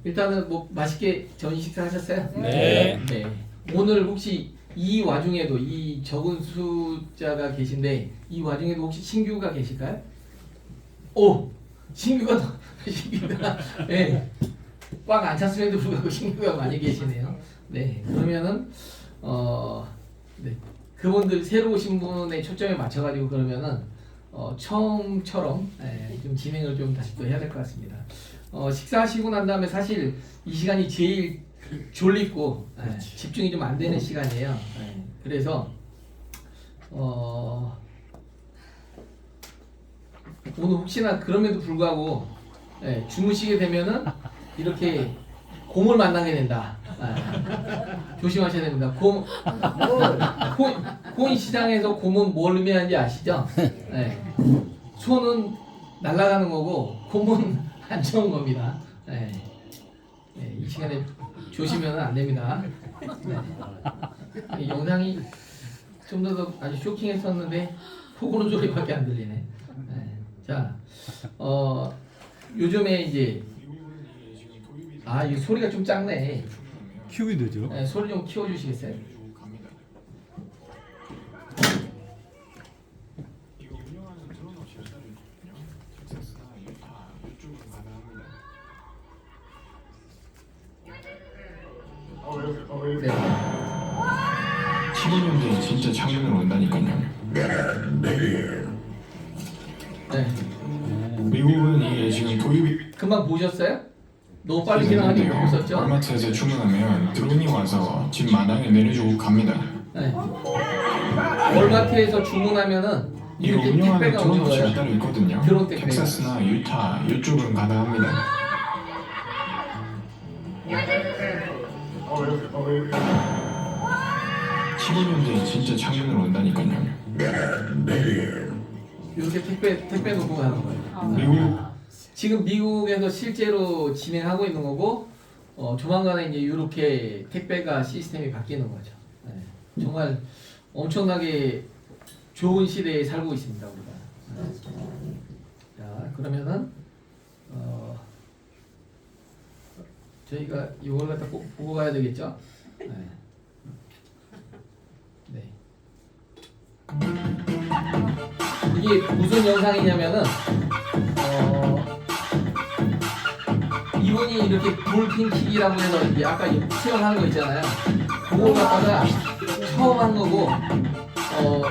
일단은 뭐 맛있게 전 식사 하셨어요? 네. 네. 오늘 혹시 이 와중에도 이 적은 숫자가 계신데 이 와중에도 혹시 신규가 계실까요? 오! 신규가 신규가 네. 꽉 안 찼음에도 불구하고 신규가 많이 계시네요. 네. 그러면은 네. 그분들 새로 오신 분의 초점에 맞춰가지고 그러면은 처음처럼 좀 진행을 좀 다시 또 해야 될 것 같습니다. 식사하시고 난 다음에 사실 이 시간이 제일 졸립고 집중이 좀 안 되는 시간이에요. 그래서 오늘 혹시나 그럼에도 불구하고 주무시게 되면은 이렇게 곰을 만나게 된다. 조심하셔야 됩니다. 코인 시장에서 곰은 뭘 의미하는지 아시죠? 소는 날아가는 거고 곰은 안 좋은 겁니다. 이 시간에 조심하면 안 됩니다. 이 영상이 좀 더 아주 쇼킹했었는데 코고는 소리밖에 안 들리네. 자, 요즘에 이제 이 소리가 좀 작네. 키우기 되죠. 소리 좀 키워주시겠어요? 네. 15년대에 진짜 창문으로 온다니까요. 네. 미국은 이게 지금 도입이 금방 보셨어요? 너무 빨리 지나가니까 못 썼죠? 월마트에서 주문하면 드론이 와서 집 마당에 내려주고 갑니다. 네. 월마트에서 주문하면은 이거 이렇게 운영하는 택배가 드론 오는 업체가 거예요. 따로 있거든요. 드론 택배가. 텍사스나 유타 이쪽은 가능합니다. 어, 15년대에 진짜 창문으로 온다니까요. 이렇게 택배 놓고 가는 거예요. 미국 지금 미국에서 실제로 진행하고 있는 거고 조만간에 이제 이렇게 택배가 시스템이 바뀌는 거죠. 정말 엄청나게 좋은 시대에 살고 있습니다 우리가. 자 그러면은 저희가 이걸 갖다 꼭 보고 가야 되겠죠? 네. 이게 무슨 영상이냐면은 이분이 이렇게 볼핑킥이라고 해서 이제 아까 체험하는 거 있잖아요. 그걸 갖다가 처음 한 거고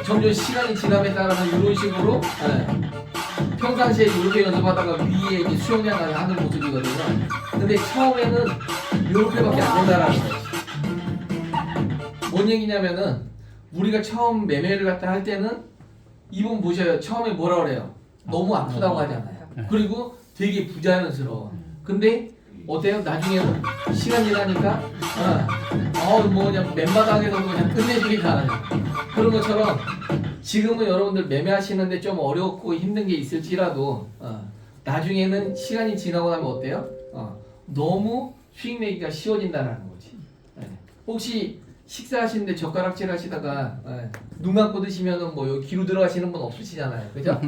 점점 시간이 지남에 따라서 이런 식으로 평상시에 이렇게 연습하다가 위에 이제 수영장 가서 하는 모습이거든요. 근데 처음에는 이렇게밖에 안 된다라는 거지. 뭔 얘기냐면은 우리가 처음 매매를 갖다 할 때는 이분 보셔요. 처음에 뭐라 그래요? 너무 아프다고 하잖아요. 그리고 되게 부자연스러워. 근데 어때요? 나중에는 시간 지나니까 뭐 그냥 맨바닥에서 그냥 끝내주기 잘하죠. 그런 것처럼 지금은 여러분들 매매하시는데 좀 어렵고 힘든 게 있을지라도 나중에는 시간이 지나고 나면 어때요? 너무 수익 내기가 쉬워진다는 거지. 혹시 식사하시는데 젓가락질 하시다가 눈 감고 드시면은 뭐 여기 귀로 들어가시는 분 없으시잖아요. 그죠?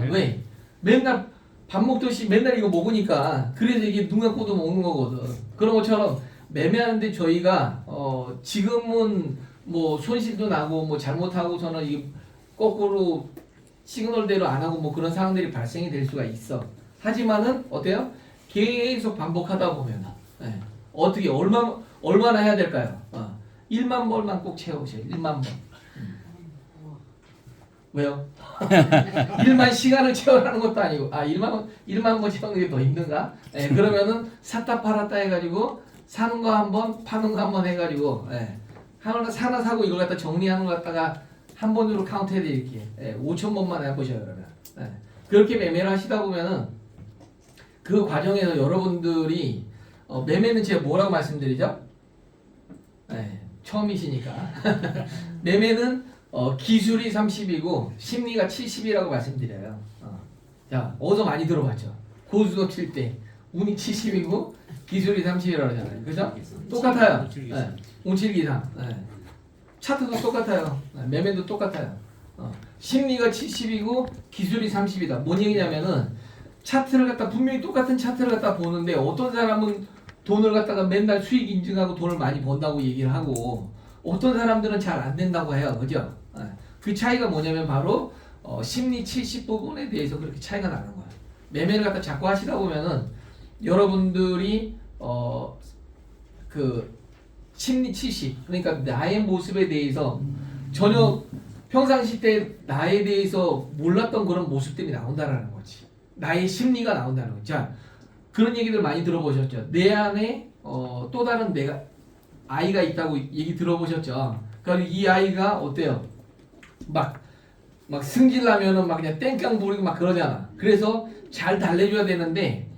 왜? 맨날 밥 먹듯이 맨날 이거 먹으니까 그래서 이게 눈 감고도 먹는 거거든. 그런 것처럼 매매하는데 저희가 지금은 뭐 손실도 나고 뭐 잘못하고서는 이게 거꾸로 시그널대로 안 하고 뭐 그런 상황들이 발생이 될 수가 있어. 하지만은 어때요? 계속 반복하다 보면 어떻게 얼마나 해야 될까요? 1만 벌만 꼭 채워보세요. 1만 벌. 왜요? 1만 시간을 채워라는 것도 아니고 1만 번 채우는 게 더 힘든가? 그러면은 샀다 팔았다 해가지고 사는 거 한 번 파는 거 한 번 해가지고 하나 사고 이걸 갖다 정리하는 거 갖다가 한 번으로 카운트 해드릴게요. 5천 번만 해보셔요 그러면. 그렇게 매매를 하시다 보면은 그 과정에서 여러분들이 매매는 제가 뭐라고 말씀드리죠? 처음이시니까 매매는 기술이 30이고 심리가 70이라고 말씀드려요. 자, 어디서 많이 들어봤죠? 고수도 칠 때 운이 70이고 기술이 30이라고 그러잖아요. 그죠? 똑같아요. 57기상. 차트도 똑같아요. 매매도 똑같아요. 심리가 70이고 기술이 30이다. 뭔 얘기냐면은 차트를 갖다 분명히 똑같은 차트를 갖다 보는데 어떤 사람은 돈을 갖다가 맨날 수익 인증하고 돈을 많이 번다고 얘기를 하고 어떤 사람들은 잘 안 된다고 해요. 그죠? 그 차이가 뭐냐면 바로 심리 70 부분에 대해서 그렇게 차이가 나는 거예요. 매매를 갖다 자꾸 하시다 보면은 여러분들이 그 심리 70 그러니까 나의 모습에 대해서 전혀 평상시 때 나에 대해서 몰랐던 그런 모습들이 나온다라는 거지. 나의 심리가 나온다는 거지. 자, 그런 얘기들 많이 들어보셨죠? 내 안에 또 다른 내가 아이가 있다고 얘기 들어보셨죠? 그러니까 이 아이가 어때요? 막 승질나면은 막 그냥 땡깡 부리고 막 그러잖아. 그래서 잘 달래줘야 되는데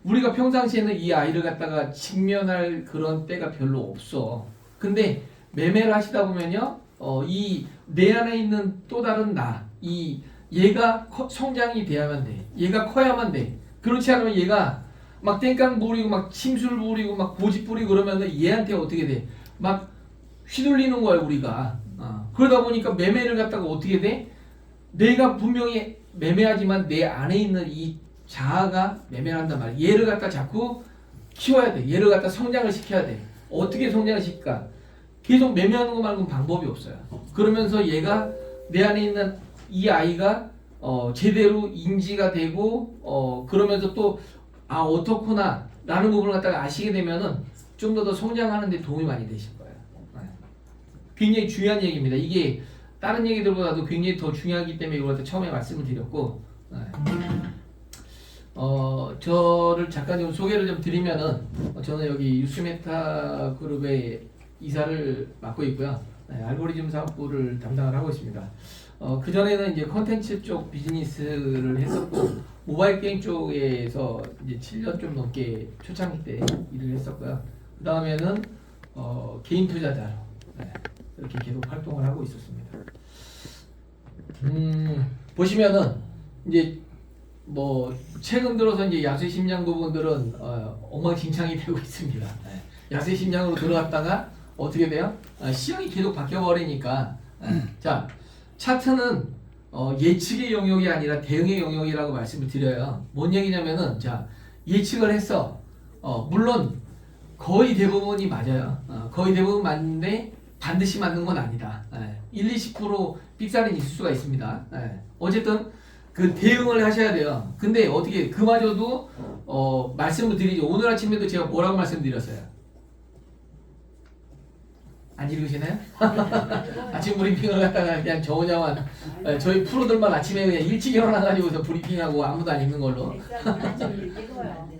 우리가 평상시에는 이 아이를 갖다가 직면할 그런 때가 별로 없어. 근데 매매를 하시다 보면요, 이 내 안에 있는 또 다른 나, 얘가 성장이 돼야만 돼. 얘가 커야만 돼. 그렇지 않으면 얘가 막 땡깡 부리고 막 침술 부리고 막 고집 부리고 그러면은 얘한테 어떻게 돼? 막 휘둘리는 거야 우리가. 그러다 보니까 매매를 갖다가 어떻게 돼? 내가 분명히 매매하지만 내 안에 있는 이 자아가 매매를 한단 말이야. 얘를 갖다 자꾸 키워야 돼. 얘를 갖다 성장을 시켜야 돼. 어떻게 성장을 시킬까? 계속 매매하는 거 말고는 방법이 없어요. 그러면서 얘가 내 안에 있는 이 아이가 제대로 인지가 되고 그러면서 또 어떻구나 라는 부분을 갖다가 아시게 되면은 좀 더 성장하는 데 도움이 많이 되실 거예요. 굉장히 중요한 얘기입니다. 이게 다른 얘기들보다도 굉장히 더 중요하기 때문에 이걸 갖다 처음에 말씀을 드렸고 저를 잠깐 좀 소개를 좀 드리면은 저는 여기 유스메타 그룹의 이사를 맡고 있고요. 알고리즘 사업부를 담당을 하고 있습니다. 그 전에는 이제 컨텐츠 쪽 비즈니스를 했었고 모바일 게임 쪽에서 이제 7년 좀 넘게 초창기 때 일을 했었고요. 그 다음에는 개인 투자자로 이렇게 계속 활동을 하고 있었습니다. 보시면은 이제 뭐 최근 들어서 이제 야수 심장 부분들은 엉망진창이 되고 있습니다. 야수 심장으로 들어갔다가 어떻게 돼요? 시장이 계속 바뀌어 버리니까 자 차트는 예측의 영역이 아니라 대응의 영역이라고 말씀을 드려요. 뭔 얘기냐면은 자 예측을 했어. 물론 거의 대부분이 맞아요. 거의 대부분 맞는데 반드시 맞는 건 아니다. 1, 20% 삑사리는 있을 수가 있습니다. 어쨌든 그 대응을 하셔야 돼요. 근데 어떻게 그마저도 말씀을 드리죠. 오늘 아침에도 제가 뭐라고 말씀드렸어요? 안 읽으시나요? 아침 브리핑을 갖다가 그냥 저 혼자만 저희 프로들만 아침에 그냥 일찍 일어나가지고서 브리핑하고 아무도 안 읽는 걸로.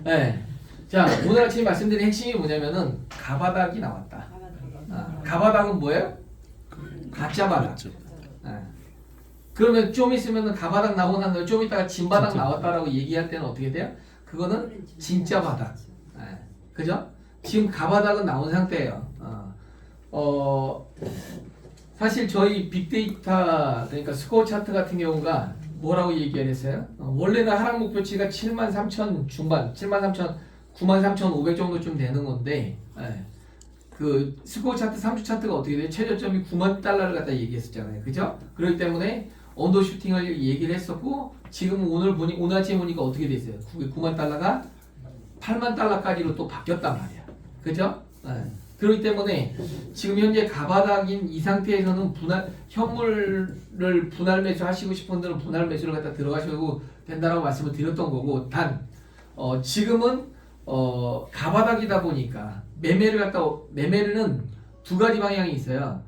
네. 자 오늘 아침에 말씀드린 핵심이 뭐냐면은 가바닥이 나왔다. 가바닥은 뭐예요? 가짜 바닥. 그러면 좀 있으면은 가바닥 나오고 난 다음에 좀 있다가 진바닥 나왔다라고 얘기할 때는 어떻게 돼요? 그거는 진짜 바닥. 그죠? 지금 가바닥은 나온 상태예요. 사실 저희 빅데이터 그러니까 스코어 차트 같은 경우가 뭐라고 얘기를 했어요? 원래는 하락 목표치가 73,000 중반, 73,000, 93,500 정도쯤 되는 건데 그 스코어 차트 3주 차트가 어떻게 돼요? 최저점이 9만 달러를 갖다 얘기했었잖아요. 그죠? 그렇기 때문에 언더 슈팅을 얘기를 했었고 지금 오늘 아침에 보니까 어떻게 됐어요? 9만 달러가 8만 달러까지로 또 바뀌었단 말이야. 그죠? 그렇기 때문에 지금 현재 가바닥인 이 상태에서는 현물을 분할 매수 하시고 싶은 분들은 분할 매수를 갖다 들어가셔도 된다라고 말씀을 드렸던 거고 단 지금은 가바닥이다 보니까 매매는 두 가지 방향이 있어요.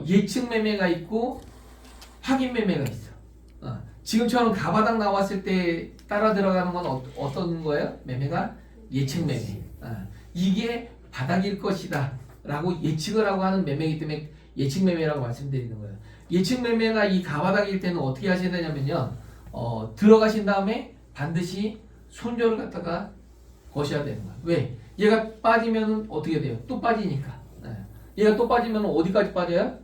예측 매매가 있고 확인 매매가 있어. 지금처럼 가바닥 나왔을 때 따라 들어가는 건 어떤 거예요? 매매가 예측 매매. 이게 바닥일 것이다 라고 예측을 하고 하는 매매이기 때문에 예측 매매라고 말씀드리는 거예요. 예측 매매가 이 가바닥일 때는 어떻게 하셔야 되냐면요. 들어가신 다음에 반드시 손절을 갖다가 거셔야 되는 거예요. 왜? 얘가 빠지면 어떻게 돼요? 또 빠지니까. 얘가 또 빠지면 어디까지 빠져요?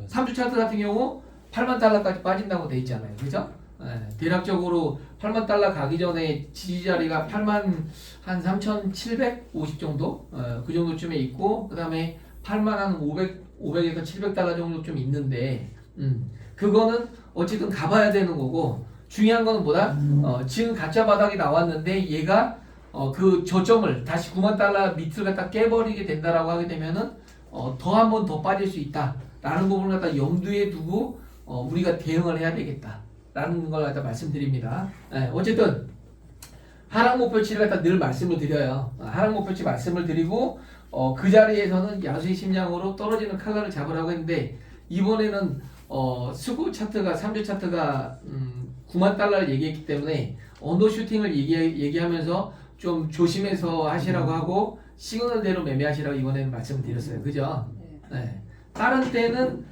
3주 차트 같은 경우 8만 달러까지 빠진다고 돼 있잖아요. 그죠? 대략적으로 8만 달러 가기 전에 지지 자리가 8만 한 3,750 정도? 그 정도쯤에 있고 그 다음에 8만 한 500에서 700달러 정도쯤 있는데 그거는 어쨌든 가봐야 되는 거고 중요한 거는 뭐다? 지금 가짜 바닥이 나왔는데 얘가 그 저점을 다시 9만 달러 밑을 갖다 깨버리게 된다라고 하게 되면은 더 한 번 더 빠질 수 있다라는 부분을 갖다 염두에 두고 우리가 대응을 해야 되겠다라는 걸 갖다 말씀드립니다. 예, 어쨌든 하락 목표치를 갖다 늘 말씀을 드려요. 하락 목표치 말씀을 드리고 그 자리에서는 야수의 심장으로 떨어지는 칼날을 잡으라고 했는데 이번에는 스고 차트가 3주 차트가 9만 달러를 얘기했기 때문에 언더 슈팅을 얘기하면서 좀 조심해서 하시라고 하고 시그널대로 매매하시라고 이번에는 말씀을 드렸어요. 그죠? 네. 다른 때는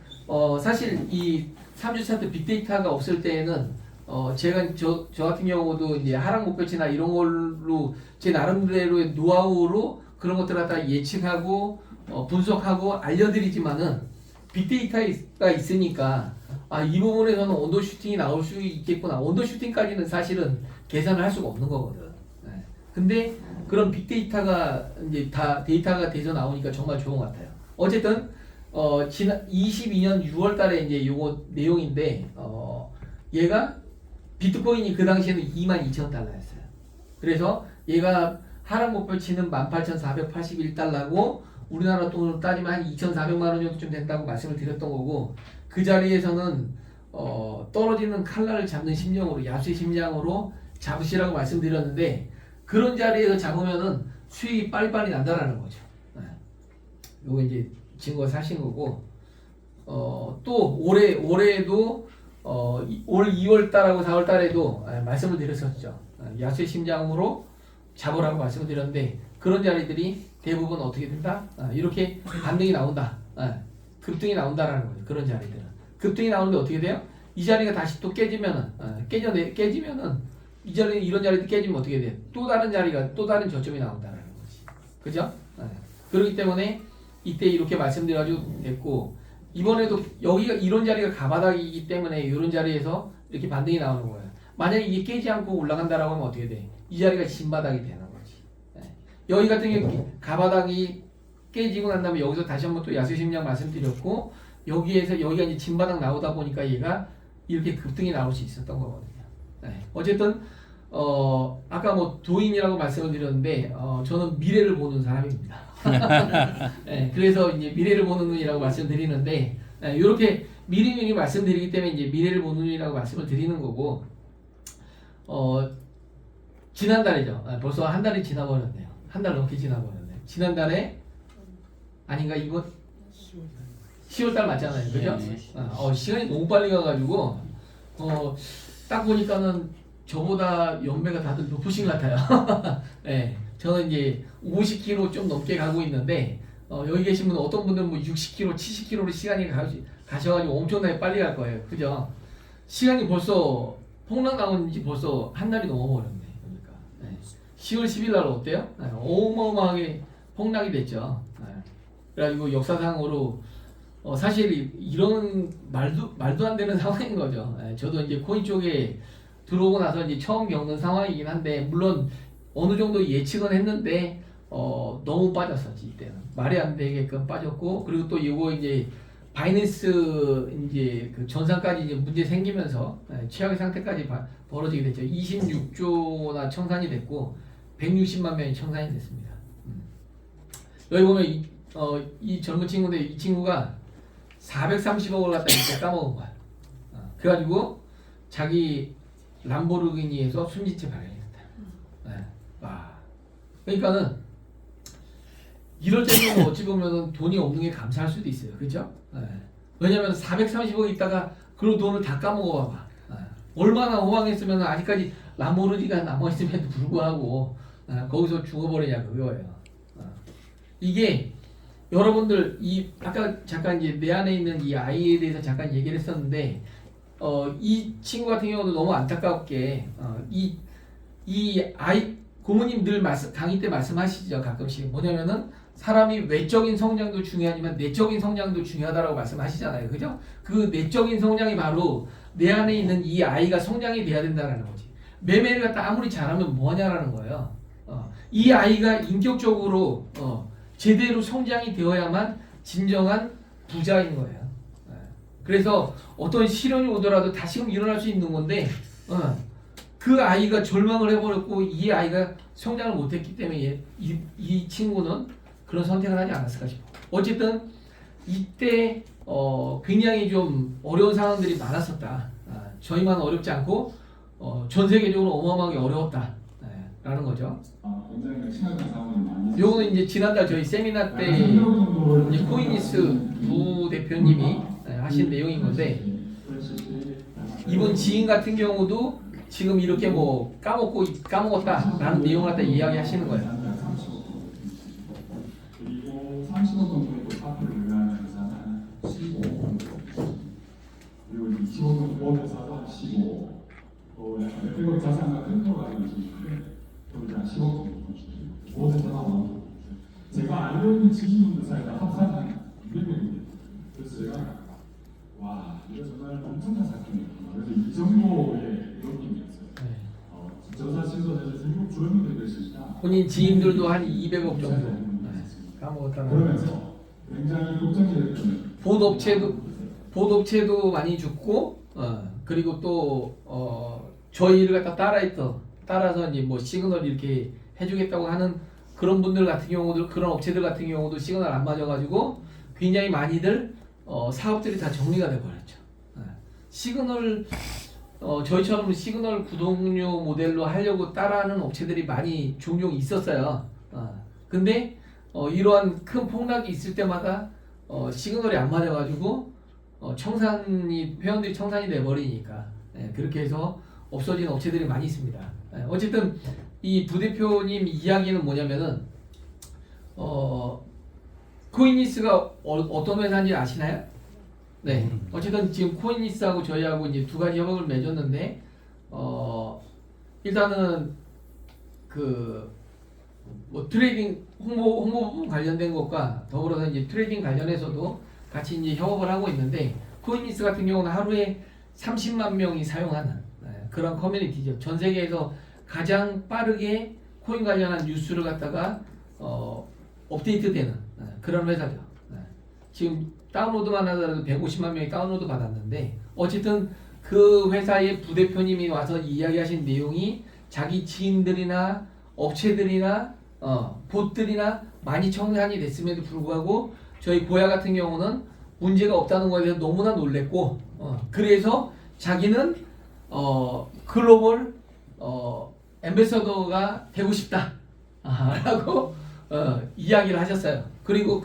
사실 이 3주 차트 빅데이터가 없을 때에는 제가 저 같은 경우도 이제 하락 목표치나 이런 걸로 제 나름대로의 노하우로 그런 것들을 갖다 예측하고 분석하고 알려드리지만은 빅데이터가 있으니까 이 부분에서는 언더 슈팅이 나올 수 있겠구나. 언더 슈팅까지는 사실은 계산을 할 수가 없는 거거든. 네. 근데 그런 빅데이터가 이제 다 데이터가 돼서 나오니까 정말 좋은 것 같아요. 어쨌든 지난 22년 6월 달에 이제 요거 내용인데 얘가 비트코인이 그 당시에는 22,000달러였어요. 그래서 얘가 하락 목표치는 18,481달러고 우리나라 돈으로 따지면 한 2,400만 원 정도쯤 된다고 말씀을 드렸던 거고 그 자리에서는 떨어지는 칼날을 잡는 심정으로 야수의 심장으로 잡으시라고 말씀드렸는데 그런 자리에서 잡으면은 수익이 빨리빨리 난다라는 거죠. 네. 요거 이제 증거 사신 거고 또 올해도 올 2월 달하고 4월 달에도 말씀을 드렸었죠. 야수의 심장으로 잡으라고 말씀을 드렸는데 그런 자리들이 대부분 어떻게 된다? 이렇게 반등이 나온다. 급등이 나온다라는 거죠. 그런 자리들은 급등이 나오는데 어떻게 돼요? 이 자리가 다시 또 깨지면은 깨지면은 이 자리 이런 자리도 깨지면 어떻게 돼? 또 다른 자리가 또 다른 저점이 나온다라는 거지. 그죠? 그렇기 때문에 이때 이렇게 말씀드려가지고 됐고 이번에도 여기가 이런 자리가 가바닥이기 때문에 이런 자리에서 이렇게 반등이 나오는 거예요. 만약에 이게 깨지 않고 올라간다라고 하면 어떻게 돼? 이 자리가 진바닥이 되는 거지. 여기 같은 경우 가바닥이 깨지고 난 다음에 여기서 다시 한번 또 야수 심리학 말씀드렸고 여기에서 여기가 이제 진바닥 나오다 보니까 얘가 이렇게 급등이 나올 수 있었던 거거든요. 어쨌든 아까 뭐 도인이라고 말씀을 드렸는데 저는 미래를 보는 사람입니다. 그래서 이제 미래를 보는 눈이라고 말씀드리는데 이렇게 미리미리 말씀드리기 때문에 이제 미래를 보는 눈이라고 말씀을 드리는 거고 지난달이죠. 벌써 한 달이 지나버렸네요. 한 달 넘게 지나버렸네요. 지난달에 아닌가 이거 10월달 맞잖아요. 그죠? 시간이 너무 빨리 가가지고 딱 보니까는 저보다 연배가 다들 높으신 것 같아요. 네, 저는 이제 50km 좀 넘게 가고 있는데 여기 계신 분은 어떤 분들은 뭐 60km, 70km로 시간이 가셔가지고 엄청나게 빨리 갈 거예요. 그죠? 시간이 벌써 폭락 나온 지 벌써 한 달이 넘어버렸네. 그러니까 10월 10일 날 어때요? 어마어마하게 폭락이 됐죠. 그래가지고 역사상으로 사실 이런 말도 안 되는 상황인 거죠. 저도 이제 코인 쪽에 들어오고 나서 이제 처음 겪는 상황이긴 한데 물론 어느 정도 예측은 했는데 너무 빠졌었지 이때는 말이 안 되게끔 빠졌고 그리고 또 이거 이제 바이낸스 이제 그 전산까지 이제 문제 생기면서 최악의 상태까지 벌어지게 됐죠. 26조나 청산이 됐고 160만 명이 청산이 됐습니다. 여기 보면 이 젊은 친구인데 이 친구가 430억을 갖다 이렇게 까먹은 거야. 그래가지고 자기 람보르기니에서 순지채 발행했다. 그러니까는 이럴 때는 어찌 보면은 돈이 없는 게 감사할 수도 있어요. 그죠? 왜냐면 430억 있다가 그 돈을 다 까먹어 봐봐. 얼마나 호황했으면 아직까지 람보르기니가 남아있음에도 불구하고 거기서 죽어버리냐 그거예요. 이게 여러분들 아까 잠깐 이제 내 안에 있는 이 아이에 대해서 잠깐 얘기를 했었는데 이 친구 같은 경우도 너무 안타깝게 이 아이 고모님 늘 강의 때 말씀하시죠. 가끔씩 뭐냐면은 사람이 외적인 성장도 중요하지만 내적인 성장도 중요하다라고 말씀하시잖아요. 그죠? 그 내적인 성장이 바로 내 안에 있는 이 아이가 성장이 돼야 된다는 거지. 매매를 갖다 아무리 잘하면 뭐하냐라는 거예요. 이 아이가 인격적으로 제대로 성장이 되어야만 진정한 부자인 거예요. 그래서 어떤 시련이 오더라도 다시금 일어날 수 있는 건데 그 아이가 절망을 해버렸고 이 아이가 성장을 못했기 때문에 이 친구는 그런 선택을 하지 않았을까 싶어. 어쨌든 이때 굉장히 좀 어려운 상황들이 많았었다. 저희만 어렵지 않고 전 세계적으로 어마어마하게 어려웠다. 라는 거죠. 굉장히 심각한 상황이 많이 요거는 이제 지난달 저희 세미나 때 이제 코이니스 부대표님이 하신 내용인 건데, 이분 지인 같은 경우도 지금 이렇게 뭐 까먹었다라는 내용을 갖다 이야기하시는 거예요. 그리고 30억 정도의 또 사업을 유효한 회사는 15 그리고 25억 정도 회사도 15 또 약간 백억 자산과 큰 거가 있는데 그걸 한 10억 정도 모든 회사가 제가 알고 있는 지인분들 사이에 합사는 200명입니다. 그래서 제가 와 이거 정말 엄청난 사건이었구나. 그래서 이 정도의 느낌이었어요. 저 사실도 사실 미국 주요민들이 될 수 있다. 본인 지인들도 한 200억 정도 까먹었다는. 그러면서 굉장히 걱정이 됐던 보도업체도 많이 죽고, 그리고 또 저희를 갖다 따라서 이제 뭐 시그널 이렇게 해주겠다고 하는 그런 분들 같은 경우도, 그런 업체들 같은 경우도 시그널 안 맞아가지고 굉장히 많이들 사업들이 다 정리가 돼버렸죠. 시그널 저희처럼 시그널 구독료 모델로 하려고 따라하는 업체들이 많이 종종 있었어요. 근데 이러한 큰 폭락이 있을 때마다 시그널이 안 맞아가지고 회원들이 청산이 돼버리니까 그렇게 해서 없어진 업체들이 많이 있습니다. 어쨌든 이 부대표님 이야기는 뭐냐면은 코이니스가 어떤 회사인지 아시나요? 네. 어쨌든 지금 코이니스하고 저희하고 이제 두 가지 협업을 맺었는데 일단은 뭐 트레이딩 홍보 부분 관련된 것과 더불어서 이제 트레이딩 관련해서도 같이 이제 협업을 하고 있는데, 코이니스 같은 경우는 하루에 30만 명이 사용하는 그런 커뮤니티죠. 전 세계에서 가장 빠르게 코인 관련한 뉴스를 갖다가 업데이트되는 그런 회사죠. 지금 다운로드만 하더라도 150만 명이 다운로드 받았는데, 어쨌든 그 회사의 부대표님이 와서 이야기하신 내용이 자기 지인들이나 업체들이나 봇들이나 많이 청산이 됐음에도 불구하고 저희 고야 같은 경우는 문제가 없다는 거에 대해서 너무나 놀랬고, 그래서 자기는 글로벌 앰베서더가 되고 싶다 라고 이야기를 하셨어요. 그리고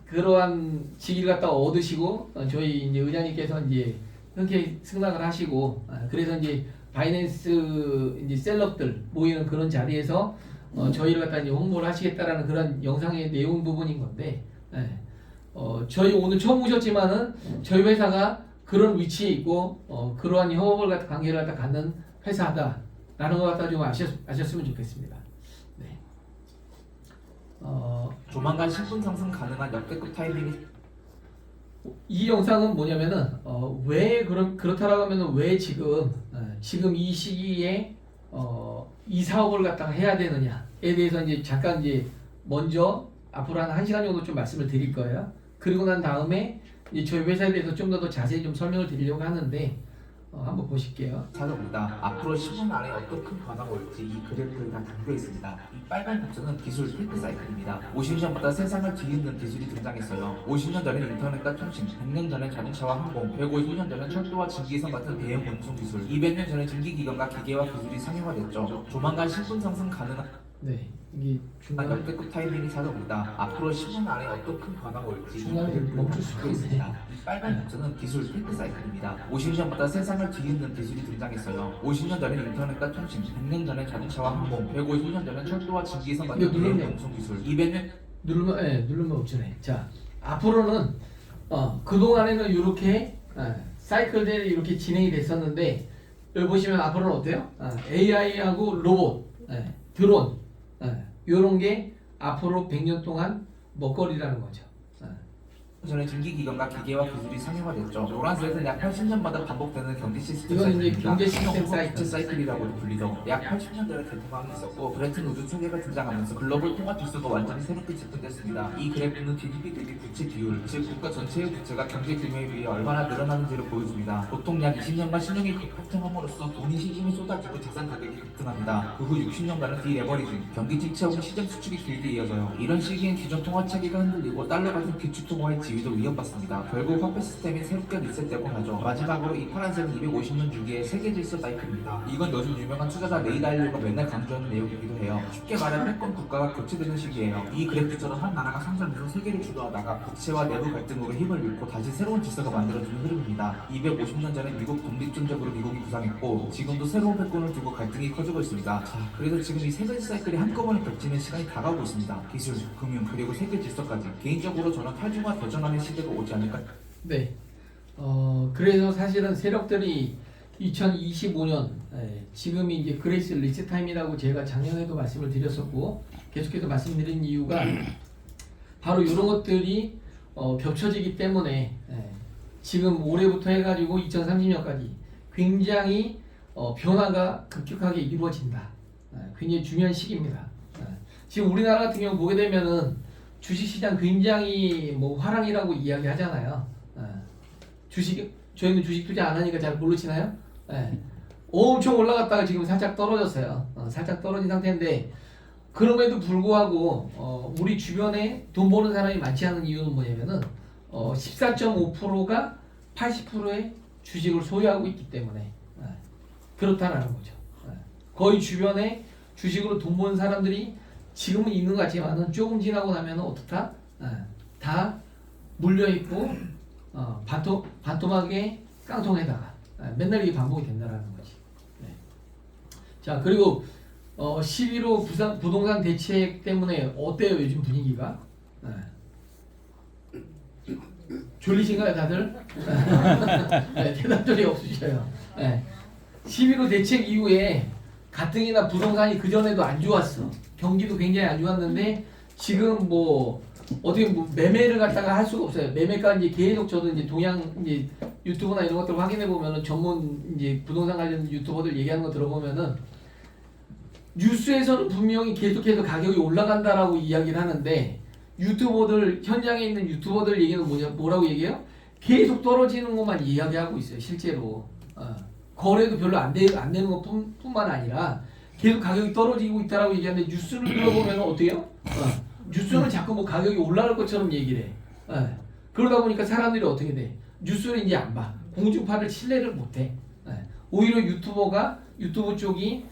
그러한 직위를 갖다 얻으시고 저희 이제 의장님께서 이제 흔쾌히 승낙을 하시고, 그래서 이제 바이낸스 이제 셀럽들 모이는 그런 자리에서 저희를 갖다 이제 홍보를 하시겠다라는 그런 영상의 내용 부분인 건데, 저희 오늘 처음 오셨지만은 저희 회사가 그런 위치에 있고 그러한 협업을 갖다 관계를 갖다 갖는 회사다라는 것 갖다 좀 아셨으면 좋겠습니다. 네. 조만간 신분 상승 가능한 역대급 타이밍이. 이 영상은 뭐냐면은 왜 그렇다라고 하면은 왜 지금 이 시기에 이 사업을 갖다가 해야 되느냐에 대해서 이제 잠깐 이제 먼저 앞으로 한 1시간 정도 좀 말씀을 드릴 거예요. 그리고 난 다음에 이제 저희 회사에 대해서 좀 더 자세히 좀 설명을 드리려고 하는데 한번 보실게요. 찾아옵니다. 앞으로 10년 안에 어떤 큰 변화가 올지 이 그래프에 다 담겨 있습니다. 이 빨간 곡선은 기술 테크 사이클입니다. 50년보다 세상을 뒤흔든 기술이 등장했어요. 50년 전엔 인터넷과 통신, 100년 전엔 자동차와 항공, 150년 전엔 철도와 증기선 같은 대형 운송 기술, 200년 전엔 전기기관과 기계와 기술이 상용화됐죠. 조만간 신분 상승 가능한 네, 이게 중간에 역대급 타이밍이 찾아옵니다. 앞으로 10년 안에 어떤 큰 변화가 올지 이 중간에 그래프에 멈출 다 수가 담겨 있습니다. 있네. 이 빨간 곡선은 기술 테크 사이클입니다. 50년보다 세상을 뒤흔든 기술이 등장했어요. 50년 전엔 인터넷과 통신, 100년 전엔 자동차와 항공, 150년 전엔 철도와 증기선 같은 이거 대형 누르면 운송 기술, 200년 누르면 없잖아요. 자, 앞으로는 그동안에는 이렇게 사이클들이 이렇게 진행이 됐었는데, 여기 보시면 앞으로는 어때요? AI하고 로봇, 드론 이런 게 앞으로 100년 동안 먹거리라는 거죠. 전에 증기기관과 기계와 기술이 상용화됐죠. 노란색은 약 80년마다 반복되는 경제 시스템 이건 이제 사이클입니다. 경제 시스템 부채 사이클. 사이클이라고도 불리죠. 약 80년 전에 대통합이 있었고 브레튼 우드 체계가 등장하면서 글로벌 통화 질서가 완전히 새롭게 재편됐습니다. 이 그래프는 GDP 대비 부채 비율, 즉 국가 전체의 부채가 경제 규모에 비해 얼마나 늘어나는지를 보여줍니다. 보통 약 20년간 신용이 급하등함으로써 돈이 시중에 쏟아지고 자산 가격이 급등합니다. 그 후 60년간은 디레버리징, 경기 침체 혹은 시장 수축이 길게 이어져요. 이런 시기엔 기존 통화 체계가 흔들리고 달러 같은 기축 통화의 지위도 위협받습니다. 결국 화폐 시스템이 새롭게 리셋되고 가죠. 마지막으로 이 파란색은 250년 주기의 세계 질서 사이클입니다. 이건 요즘 유명한 투자자 레이 달리오가 맨날 강조하는 내용이기도 해요. 쉽게 말해 패권 국가가 교체되는 시기예요. 이 그래프처럼 한 나라가 상장해서 세계를 주도하다가 부채와 내부 갈등으로 힘을 잃고 다시 새로운 질서가 만들어지는 흐름입니다. 250년 전에 미국 독립전적으로 미국이 부상했고 지금도 새로운 패권을 두고 갈등이 커지고 있습니다. 자, 그래서 지금 이 세 가지 사이클이 한꺼번에 겹치는 시간이 다가오고 있습니다. 기술, 금융, 그리고 세계 질서까지. 개인적으로 저는 탈중화 대전환의 시대가 오지 않을까. 네. 그래서 사실은 세력들이 2025년 지금이 이제 그레이스 리셋 타임이라고 제가 작년에도 말씀을 드렸었고 계속해서 말씀드린 이유가 바로 이런 것들이 겹쳐지기 때문에 지금 올해부터 해가지고 2030년까지 굉장히 변화가 급격하게 이루어진다. 굉장히 중요한 시기입니다. 지금 우리나라 같은 경우 보게 되면은 주식시장 굉장히 뭐 화랑이라고 이야기하잖아요. 저희는 주식 투자 안 하니까 잘 모르시나요? 엄청 올라갔다가 지금 살짝 떨어졌어요. 살짝 떨어진 상태인데 그럼에도 불구하고 우리 주변에 돈 버는 사람이 많지 않은 이유는 뭐냐면은 14.5%가 80%의 주식을 소유하고 있기 때문에 그렇다라는 거죠. 거의 주변에 주식으로 돈 버는 사람들이 지금은 있는 것 같지만은 조금 지나고 나면 어떻다? 다 물려있고 반토막에 깡통에다가 맨날 이게 반복이 된다라는 거지. 자, 그리고 11호 부동산 대책 때문에 어때요 요즘 분위기가? 졸리신가요 다들? 대답들이 없으셔요. 11호 대책 이후에 가뜩이나 부동산이 그전에도 안 좋았어. 경기도 굉장히 안 좋았는데 지금 뭐 어떻게 뭐 매매를 갖다가 할 수가 없어요. 매매가 이제 계속 저도 이제 동양 이제 유튜브나 이런 것들 확인해 보면은 전문 이제 부동산 관련 유튜버들 얘기하는 거 들어보면은 뉴스에서는 분명히 계속해서 가격이 올라간다라고 이야기를 하는데 현장에 있는 유튜버들 얘기는 뭐라고 얘기해요? 계속 떨어지는 것만 이야기하고 있어요. 실제로 거래도 별로 안 되는 것뿐만 아니라 계속 가격이 떨어지고 있다라고 얘기하는데 뉴스를 들어보면 어떻게 해요? 뉴스는 자꾸 뭐 가격이 올라갈 것처럼 얘기를 해. 그러다 보니까 사람들이 어떻게 돼? 뉴스를 이제 안 봐. 공중파를 신뢰를 못 해. 오히려 유튜브 쪽이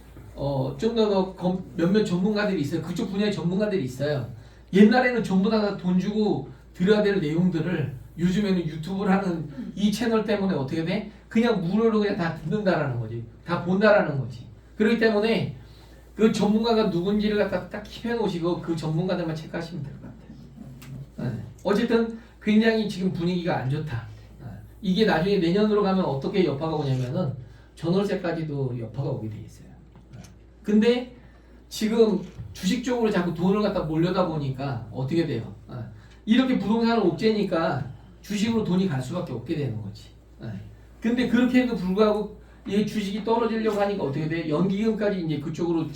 좀 더 몇몇 전문가들이 있어요. 그쪽 분야의 전문가들이 있어요. 옛날에는 전부 다 돈 주고 들어야 될 내용들을 요즘에는 유튜브를 하는 이 채널 때문에 어떻게 돼? 그냥 무료로 그냥 다 듣는다라는 거지. 다 본다라는 거지. 그렇기 때문에 그 전문가가 누군지를 갖다 딱 킵해 놓으시고 그 전문가들만 체크하시면 될 것 같아요. 어쨌든 굉장히 지금 분위기가 안 좋다. 이게 나중에 내년으로 가면 어떻게 여파가 오냐면은 전월세까지도 여파가 오게 돼 있어요. 근데 지금 주식 쪽으로 자꾸 돈을 갖다 몰려다 보니까 어떻게 돼요? 이렇게 부동산을 옥죄니까 주식으로 돈이 갈 수밖에 없게 되는 거지. 근데 그렇게 해도 불구하고 이 주식이 떨어지려고 하니까 어떻게 돼? 연기금까지 이제 그쪽으로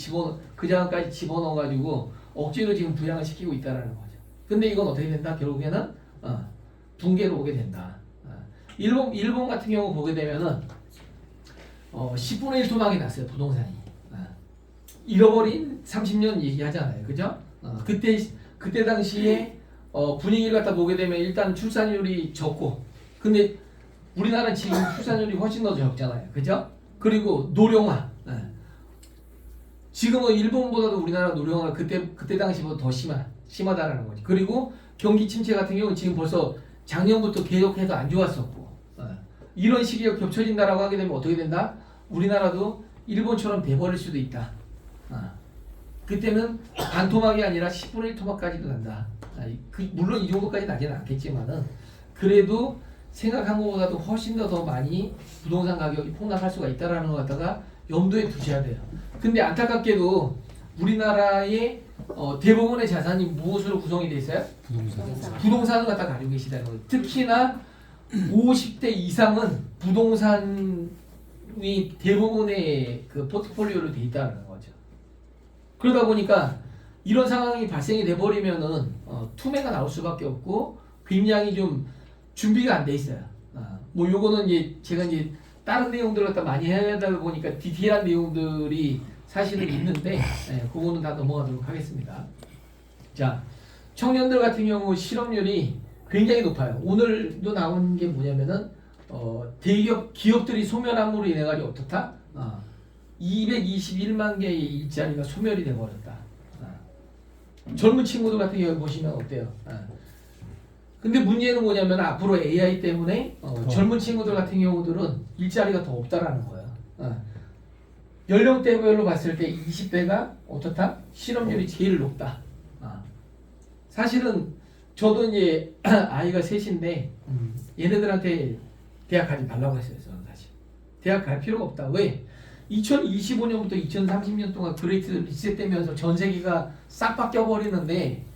그 자금까지 집어넣어가지고 억지로 지금 부양을 시키고 있다라는 거죠. 근데 이건 어떻게 된다? 결국에는 붕괴로 오게 된다. 일본 같은 경우 보게 되면은 10분의 1 토막이 났어요 부동산이. 잃어버린 30년 얘기하잖아요, 그죠? 그때 당시에 분위기를 갖다 보게 되면 일단 출산율이 적고, 근데 우리나라는 지금 출산율이 훨씬 더 적잖아요, 그죠? 그리고 노령화. 지금은 일본보다도 우리나라 노령화가 그때 당시보다 더 심하다라는 거지. 그리고 경기 침체 같은 경우는 지금 벌써 작년부터 계속해서 안 좋았었고, 이런 시기가 겹쳐진다라고 하게 되면 어떻게 된다? 우리나라도 일본처럼 돼버릴 수도 있다. 그때는 반토막이 아니라 10분의 1 토막까지도 난다. 물론 이 정도까지 나지는 않겠지만은 그래도 생각한 것보다도 훨씬 더 많이 부동산 가격이 폭락할 수가 있다라는 것 갖다가 염두에 두셔야 돼요. 근데 안타깝게도 우리나라의 대부분의 자산이 무엇으로 구성이 돼 있어요? 부동산을 갖다 가지고 계시다는 거예요. 특히나 50대 이상은 부동산이 대부분의 그 포트폴리오로 돼 있다는 거죠. 그러다 보니까 이런 상황이 발생이 돼 버리면은 투매가 나올 수밖에 없고 굉장히 좀 준비가 안 돼 있어요. 뭐 요거는 이제 제가 이제 다른 내용들을 갖다 많이 해야 되다 보니까 디테일한 내용들이 사실은 있는데 그거는 다 넘어가도록 하겠습니다. 자, 청년들 같은 경우 실업률이 굉장히 높아요. 오늘도 나온 게 뭐냐면은 대기업 기업들이 소멸함으로 인해 가지고 어떻다? 221만 개의 일자리가 소멸이 돼 버렸다. 젊은 친구들 같은 경우 보시면 어때요? 근데 문제는 뭐냐면 앞으로 AI 때문에 젊은 친구들 같은 경우들은 일자리가 더 없다라는 거예요. 연령대별로 봤을 때 20대가 어떻다? 실업률이 제일 높다. 사실은 저도 이제 아이가 셋인데 얘네들한테 대학 가지 말라고 했어요. 저는 사실 대학 갈 필요가 없다. 왜? 2025년부터 2030년 동안 그레이트 리셋되면서 전 세계가 싹 바뀌어 버리는데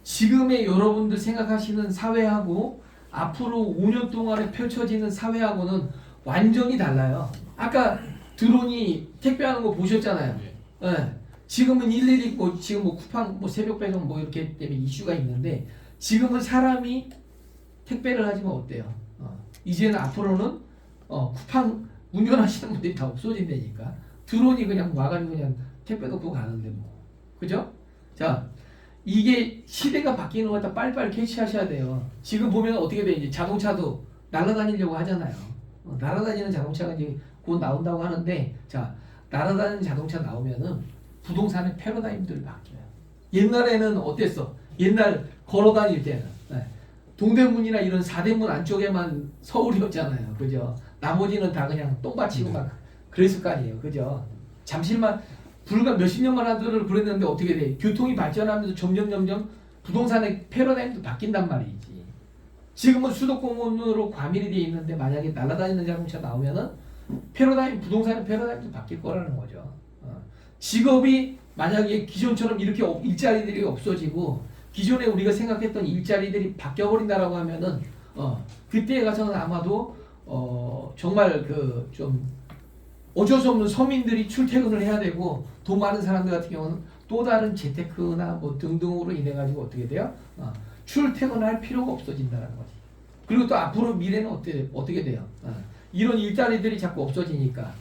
지금의 여러분들 생각하시는 사회하고 앞으로 5년 동안에 펼쳐지는 사회하고는 완전히 달라요. 아까 드론이 택배하는 거 보셨잖아요. 네. 지금은 일일이 뭐 지금 뭐 쿠팡 뭐 새벽 배송 뭐 이렇게 때문에 이슈가 있는데 지금은 사람이 택배를 하지만 어때요? 이제는 앞으로는 쿠팡 운전하시는 분들이 다 없어진다니까. 드론이 그냥 와가지고 그냥 택배 놓고 가는데 뭐. 그죠? 자, 이게 시대가 바뀌는 걸 다 빨리빨리 캐치하셔야 돼요. 지금 보면 어떻게 돼? 이제 자동차도 날아다니려고 하잖아요. 날아다니는 자동차가 이제 곧 나온다고 하는데, 자, 날아다니는 자동차 나오면은 부동산의 패러다임들이 바뀌어요. 옛날에는 어땠어? 옛날 걸어 다닐 때는 동대문이나 이런 사대문 안쪽에만 서울이었잖아요. 그죠? 나머지는 다 그냥 똥밭이고 막 그랬을 거 아니에요. 그죠? 잠시만 불과 몇십 년만 하더라도 그랬는데 어떻게 돼? 교통이 발전하면서 점점 부동산의 패러다임도 바뀐단 말이지. 지금은 수도권으로 과밀이 돼 있는데 만약에 날아다니는 자동차 나오면은 패러다임, 부동산의 패러다임도 바뀔 거라는 거죠. 직업이 만약에 기존처럼 이렇게 일자리들이 없어지고 기존에 우리가 생각했던 일자리들이 바뀌어 버린다라고 하면은 그때에 가서는 아마도 정말 그 좀 어쩔 수 없는 서민들이 출퇴근을 해야 되고 돈 많은 사람들 같은 경우는 또 다른 재테크나 뭐 등등으로 인해 가지고 어떻게 돼요? 출퇴근할 필요가 없어진다는 거지. 그리고 또 앞으로 미래는 어떻게 돼요? 이런 일자리들이 자꾸 없어지니까.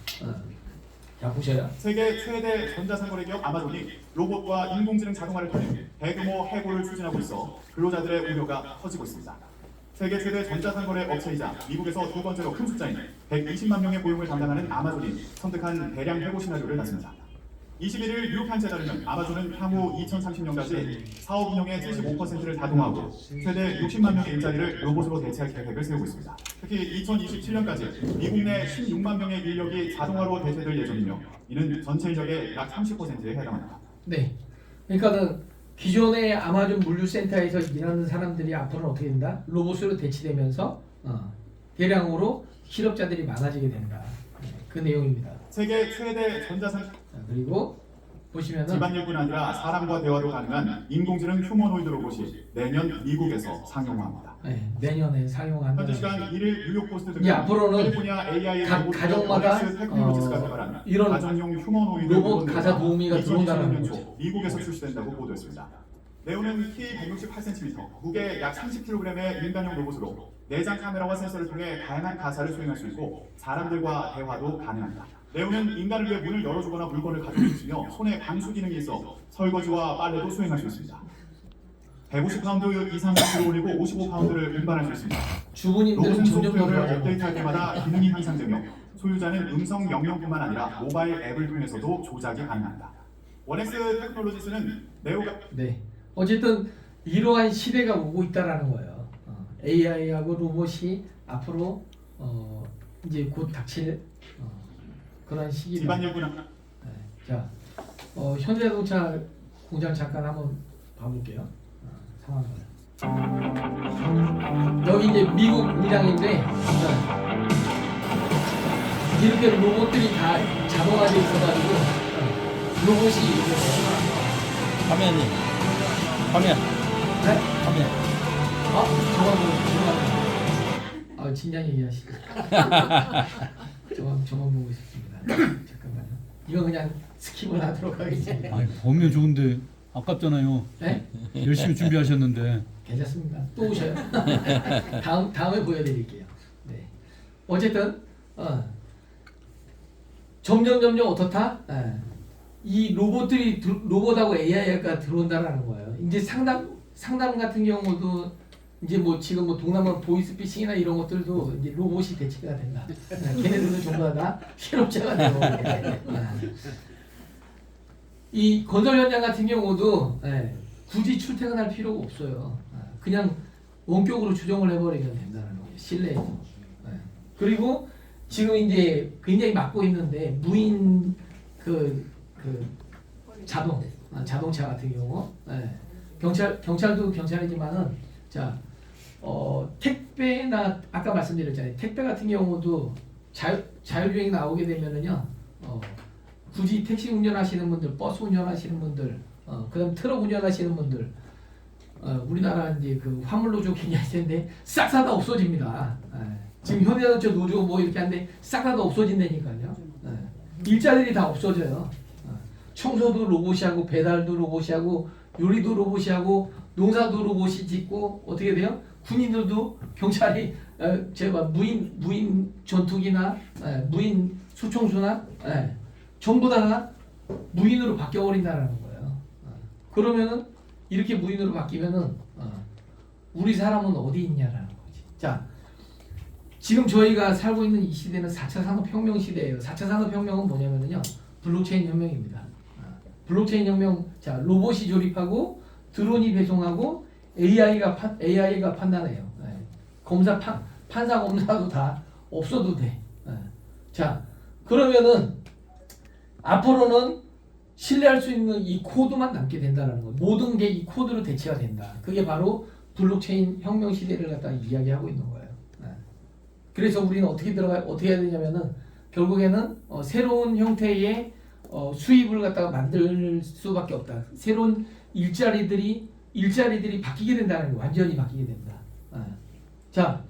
자, 보셔요. 세계 최대 전자상거래 기업 아마존이 로봇과 인공지능 자동화를 통해 대규모 해고를 추진하고 있어 근로자들의 우려가 커지고 있습니다. 세계 최대 전자상거래 업체이자 미국에서 두 번째로 큰 숫자인 120만 명의 고용을 담당하는 아마존이 선택한 대량 해고 시나리오를 냈습니다. 21일 뉴욕 타임스에 따르면 아마존은 향후 2030년까지 사업 운영의 75%를 다동하고 최대 60만 명의 일자리를 로봇으로 대체할 계획을 세우고 있습니다. 특히 2027년까지 미국 내 16만 명의 인력이 자동화로 대체될 예정이며 이는 전체 인력의 약 30%에 해당합니다. 네. 그러니까는 기존의 아마존 물류센터에서 일하는 사람들이 앞으로는 어떻게 된다? 로봇으로 대체되면서 대량으로 실업자들이 많아지게 된다. 그 내용입니다. 세계 최대 전자상 그리고 보시면은 집안일뿐 아니라 사람과 대화도 가능한 인공지능 휴머노이드 로봇이 내년 미국에서 상용화합니다. 내년에 상용한다. 현지 시간 1일 뉴욕 포스트 등 이제 앞으로는 캘리포니아 AI 가정마다 테크놀로지스가 개발한 이런 가정용 휴머노이드 로봇 가사 도우미가 들어온다는 2020년 거죠. 초 미국에서 출시된다고 보도했습니다. 네오는 키 168cm, 무게 약 30kg의 인간용 로봇으로 내장 카메라와 센서를 통해 다양한 가사를 수행할 수 있고 사람들과 대화도 가능합니다. 네오는 인간을 위해 문을 열어주거나 물건을 가져올 수 있으며 손에 방수 기능이 있어 설거지와 빨래도 수행할 수 있습니다. 150파운드 이상 들어 올리고 55파운드를 운반할 수 있습니다. 주부님들은 로봇은 점점 소프트웨어를 더 업데이트할 때마다 기능이 향상되며 소유자는 음성 명령뿐만 아니라 모바일 앱을 통해서도 조작이 가능합니다. 원엑스 테크놀로지스는 네오가 어쨌든 이러한 시대가 오고 있다라는 거예요. AI하고 로봇이 앞으로 이제 곧 닥칠 그런 시기다. 집안일뿐 자, 현대자동차 공장 잠깐 한번 봐볼게요. 상황을. 여기 이제 미국 공장인데 이렇게 로봇들이 다 자동화되어 있어가지고 로봇이 이렇게 화면이 화면 네? 화면 저거 진작 얘기하시죠. 저거 보고 있습니다. 잠깐만요. 이거 그냥 스킵을 하도록 하겠습니다. 아니 보면 좋은데 아깝잖아요. 네? 열심히 준비하셨는데. 괜찮습니다. 또 오셔요. 다음에 보여드릴게요. 네. 어쨌든 점점 어떻다? 이 로봇하고 AI가 들어온다라는 거예요. 이제 상담 같은 경우도 이제 뭐 지금 뭐 동남아 보이스피싱이나 이런 것들도 이제 로봇이 대체가 된다. 걔네들도 전부 다 실업자가 되고. 이 건설 현장 같은 경우도 굳이 출퇴근할 필요가 없어요. 그냥 원격으로 조정을 해버리면 된다는 거예요. 실내에서. 그리고 지금 이제 굉장히 막고 있는데 무인 자동차 같은 경우 경찰도 경찰이지만은 택배나 아까 말씀드렸잖아요. 택배 같은 경우도 자율주행이 나오게 되면은요 굳이 택시 운전하시는 분들, 버스 운전하시는 분들, 그다음 트럭 운전하시는 분들, 우리나라 이제 그 화물 노조 굉장히 센데 싹 다 없어집니다. 지금 현대자동차 노조 뭐 이렇게 하는데 싹 다 없어진다니까요. 일자리들이 다 없어져요. 청소도 로봇이 하고 배달도 로봇이 하고 요리도 로봇이 하고 농사도 로봇이 짓고 어떻게 돼요? 군인들도 경찰이 제가 무인 전투기나 무인 수총수나 전부 다 무인으로 바뀌어 버린다는 거예요. 그러면은 이렇게 무인으로 바뀌면은 우리 사람은 어디 있냐라는 거지. 자, 지금 저희가 살고 있는 이 시대는 4차 산업혁명 시대예요. 4차 산업혁명은 뭐냐면요, 블록체인 혁명입니다. 블록체인 혁명, 자 로봇이 조립하고 드론이 배송하고 AI가 판단해요. 판사 검사도 다 없어도 돼. 자, 그러면은 앞으로는 신뢰할 수 있는 이 코드만 남게 된다는 거예요. 모든 게 이 코드로 대체가 된다. 그게 바로 블록체인 혁명 시대를 갖다 이야기하고 있는 거예요. 그래서 우리는 어떻게 해야 되냐면은 결국에는 새로운 형태의 수입을 갖다가 만들 수밖에 없다. 새로운 일자리들이 바뀌게 된다는 거예요. 완전히 바뀌게 된다. 자,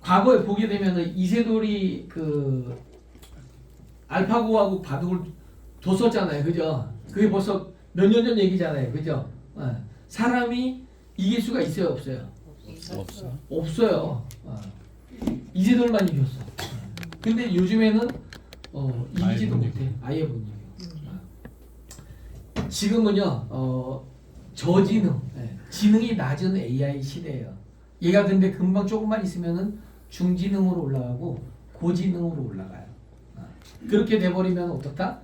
과거에 보게 되면은 이세돌이 그 알파고하고 바둑을 뒀었잖아요. 그죠? 그게 벌써 몇 년 전 얘기잖아요. 그죠? 사람이 이길 수가 있어요, 없어요? 없어요. 이세돌만 이겼어. 근데 요즘에는 이기지도 못해. 아예 못 이겨. 지금은요, 저지능, 지능이 낮은 AI 시대예요. 얘가 근데 금방 조금만 있으면은 중지능으로 올라가고 고지능으로 올라가요. 그렇게 돼버리면 어떻다?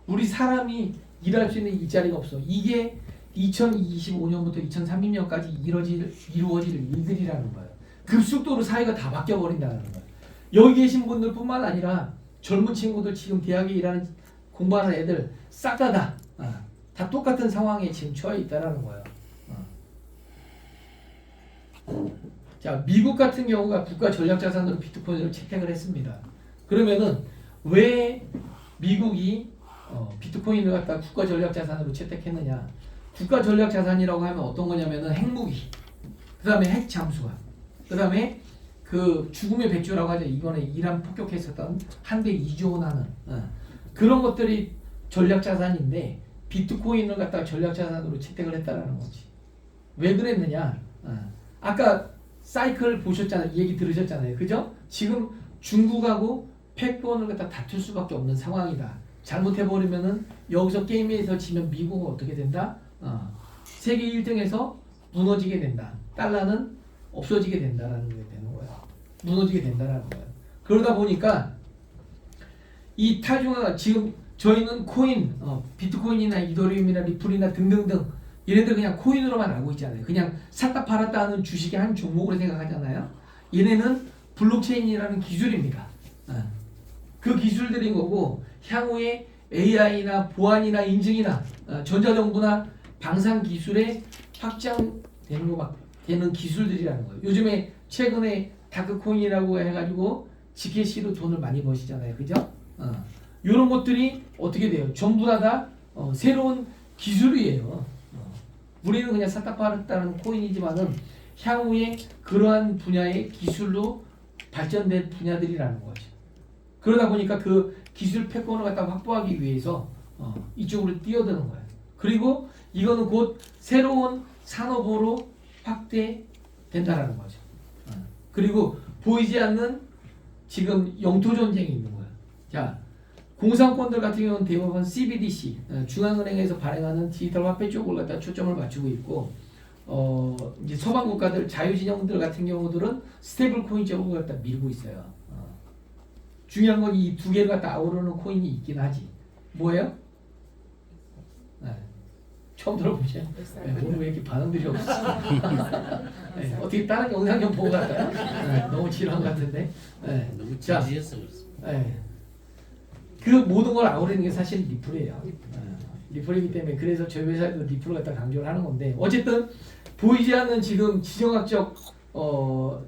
우리 사람이 일할 수 있는 일자리가 없어. 이게 2025년부터 2030년까지 이루어질 일들이라는 거예요. 급속도로 사회가 다 바뀌어버린다는 거예요. 여기 계신 분들뿐만 아니라 젊은 친구들, 지금 대학에 일하는 공부하는 애들 싹 다 똑같은 상황에 지금 처해 있다라는 거예요. 자, 미국 같은 경우가 국가 전략 자산으로 비트코인을 채택을 했습니다. 그러면은 왜 미국이 비트코인을 갖다 국가 전략 자산으로 채택했느냐? 국가 전략 자산이라고 하면 어떤 거냐면은 핵무기, 그다음에 핵 잠수함, 그다음에 그 죽음의 백조라고 하죠. 이번에 이란 폭격했었던 한 대 2조 원 하는 그런 것들이 전략 자산인데 비트코인을 갖다가 전략 자산으로 채택을 했다라는 거지. 왜 그랬느냐? 아까 사이클 보셨잖아요. 얘기 들으셨잖아요. 그죠? 지금 중국하고 패권을 갖다 다툴 수밖에 없는 상황이다. 잘못해버리면은 여기서 게임에서 지면 미국은 어떻게 된다? 세계 1등에서 무너지게 된다. 달러는 없어지게 된다라는 게 되는 거예요. 무너지게 된다라는 거예요. 그러다 보니까 이 타중화가 지금 저희는 코인, 비트코인이나 이더리움이나 리플이나 등등등 얘네들 그냥 코인으로만 알고 있잖아요. 그냥 샀다 팔았다 하는 주식의 한 종목으로 생각하잖아요. 얘네는 블록체인이라는 기술입니다. 그 기술들인 거고 향후에 AI나 보안이나 인증이나 전자정부나 방산 기술에 확장되는 기술들이라는 거예요. 요즘에 최근에 다크코인이라고 해가지고 지켓시로 돈을 많이 버시잖아요. 그죠? 이런 것들이 어떻게 돼요? 전부 다 새로운 기술이에요. 우리는 그냥 샀다 팔았다는 코인이지만은 향후에 그러한 분야의 기술로 발전된 분야들이라는 거죠. 그러다 보니까 그 기술 패권을 갖다 확보하기 위해서 이쪽으로 뛰어드는 거예요. 그리고 이거는 곧 새로운 산업으로 확대된다라는 거죠. 그리고 보이지 않는 지금 영토 전쟁이 있는 거예요. 자, 공산권들 같은 경우는 대부분 CBDC 중앙은행에서 발행하는 디지털 화폐 쪽을 갖다 초점을 맞추고 있고, 이제 서방 국가들 자유진영들 같은 경우들은 스테이블 코인 쪽을 갖다 밀고 있어요. 중요한 건 이 두 개를 갖다 아우르는 코인이 있긴 하지. 뭐예요? 네. 처음 들어보죠? 네, 오늘 왜 이렇게 반응들이 없어? 네, 어떻게 다른 영상 좀 보고 갈까요? 네, 너무 지루한 것 같은데. 네. 너무 자, 진지해서 그렇습니다. 네. 그 모든 걸 아우르는 게 사실 리플이에요. 리플이기 때문에 그래서 저희 회사에도 리플을 갖다 강조를 하는 건데, 어쨌든 보이지 않는 지금 지정학적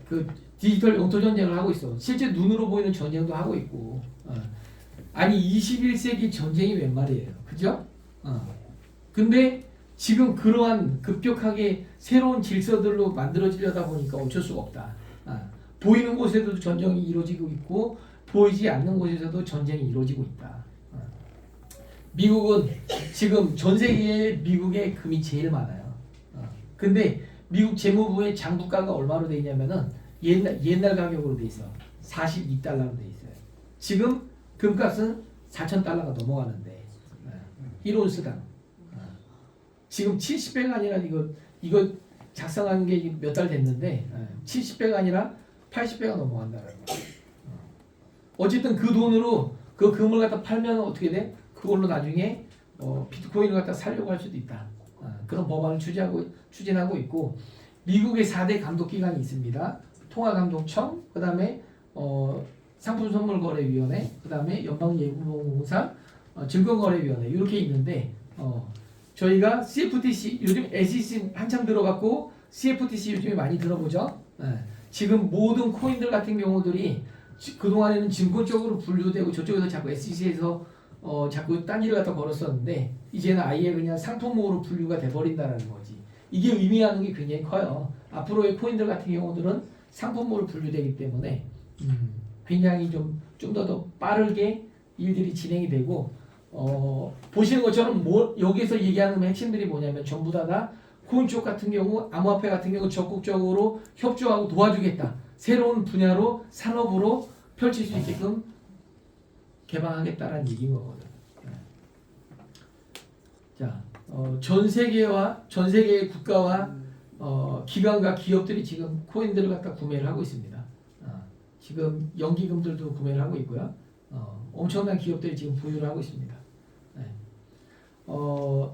그 디지털 영토 전쟁을 하고 있어. 실제 눈으로 보이는 전쟁도 하고 있고. 아니 21세기 전쟁이 웬 말이에요, 그죠? 근데 지금 그러한 급격하게 새로운 질서들로 만들어지려다 보니까 어쩔 수가 없다. 보이는 곳에도 전쟁이 이루어지고 있고 보이지 않는 곳에서도 전쟁이 이루어지고 있다. 미국은 지금 전 세계에 미국의 금이 제일 많아요. 근데 미국 재무부의 장부가가 얼마로 돼 있냐면은 옛날 가격으로 돼 있어. 42달러로 돼 있어요. 지금 금값은 4,000달러가 넘어가는데 1온스당 지금 70배가 아니라 이거 작성한 게 몇 달 됐는데 70배가 아니라 80배가 넘어간다는 거예요. 어쨌든 그 돈으로 그 금을 갖다 팔면 어떻게 돼? 그걸로 나중에 비트코인을 갖다 살려고 할 수도 있다. 그런 법안을 추진하고 있고, 미국의 4대 감독기관이 있습니다. 통화감독청, 그 다음에 상품선물거래위원회, 그 다음에 연방예금보험공사, 증권거래위원회 이렇게 있는데 저희가 CFTC 요즘 SEC 한참 들어갔고 CFTC 요즘에 많이 들어보죠. 지금 모든 코인들 같은 경우들이 그동안에는 증권 쪽으로 분류되고 저쪽에서 자꾸 SEC에서 자꾸 딴 일을 갖다 걸었었는데 이제는 아예 그냥 상품으로 분류가 돼버린다는 거지. 이게 의미하는 게 굉장히 커요. 앞으로의 코인들 같은 경우들은 상품으로 분류되기 때문에 굉장히 좀 더 빠르게 일들이 진행이 되고, 보시는 것처럼 여기서 얘기하는 핵심들이 뭐냐면 전부 다 코인 쪽 같은 경우, 암호화폐 같은 경우 적극적으로 협조하고 도와주겠다. 새로운 분야로 산업으로 펼칠 수 있게끔 개방하겠다라는 얘기인 거거든. 자, 전 세계의 국가와 기관과 기업들이 지금 코인들을 갖다 구매를 하고 있습니다. 지금 연기금들도 구매를 하고 있고요. 엄청난 기업들이 지금 보유를 하고 있습니다.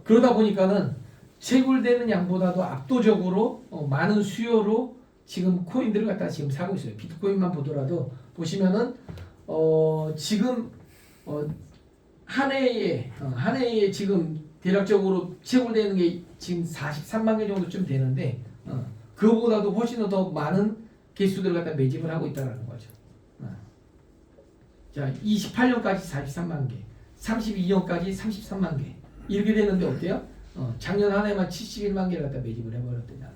그러다 보니까는 채굴되는 양보다도 압도적으로 많은 수요로 지금 코인들을 갖다 지금 사고 있어요. 비트코인만 보더라도 보시면은 지금 한 해에 지금 대략적으로 채굴되는 게 지금 43만 개 정도쯤 되는데 그거보다도 훨씬 더 많은 개수들을 갖다 매집을 하고 있다는 거죠. 자, 28년까지 43만 개, 32년까지 33만 개 이렇게 되는데 어때요? 작년 한 해만 71만 개를 갖다 매집을 해버렸대잖아요.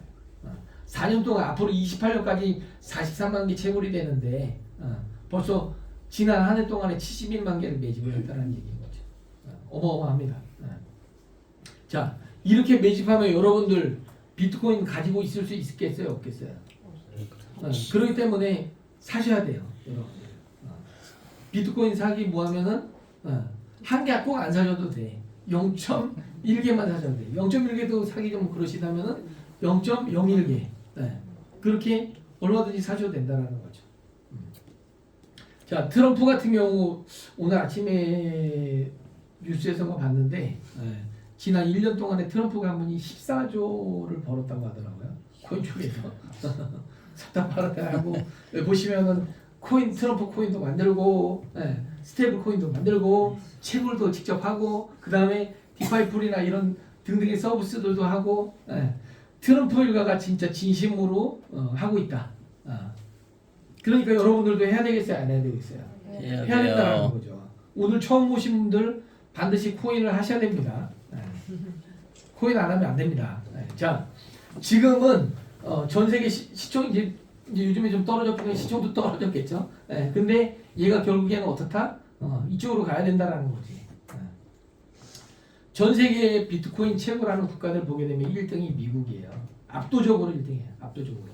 4년 동안 앞으로 28년까지 43만 개 채굴이 되는데 벌써 지난 한 해 동안에 71만 개를 매집을 했다는 얘기인 거죠. 어마어마합니다. 자, 이렇게 매집하면 여러분들 비트코인 가지고 있을 수 있겠어요? 없겠어요? 그렇기 때문에 사셔야 돼요, 여러분들. 비트코인 사기 뭐 하면은 한 개 꼭 안 사셔도 돼. 0.1개만 사셔도 돼. 0.1개도 사기 좀 그러시다면은 0.01개. 그렇게 얼마든지 사셔도 된다는 거죠. 자, 트럼프 같은 경우 오늘 아침에 뉴스에서 봤는데 지난 1년 동안에 트럼프가 한 분이 14조를 벌었다고 하더라고요. 코인 쪽에서. 샀다 팔았다 하고 보시면은 트럼프 코인도 만들고 스테이블 코인도 만들고 채굴도 직접 하고 그 다음에 디파이 풀이나 이런 등등의 서비스들도 하고 트럼프 일가가 진짜 진심으로 하고 있다. 그러니까 여러분들도 해야 되겠어요, 안 해야 되겠어요? 해야 된다는 거죠. 오늘 처음 오신 분들 반드시 코인을 하셔야 됩니다. 코인 안 하면 안 됩니다. 자, 지금은 전 세계 시총 이제 요즘에 좀 떨어졌고 시총도 떨어졌겠죠. 근데 얘가 결국에는 어떻다? 이쪽으로 가야 된다라는 거지. 전 세계 비트코인 최고라는 국가들 보게 되면 1등이 미국이에요. 압도적으로 1등이에요. 압도적으로.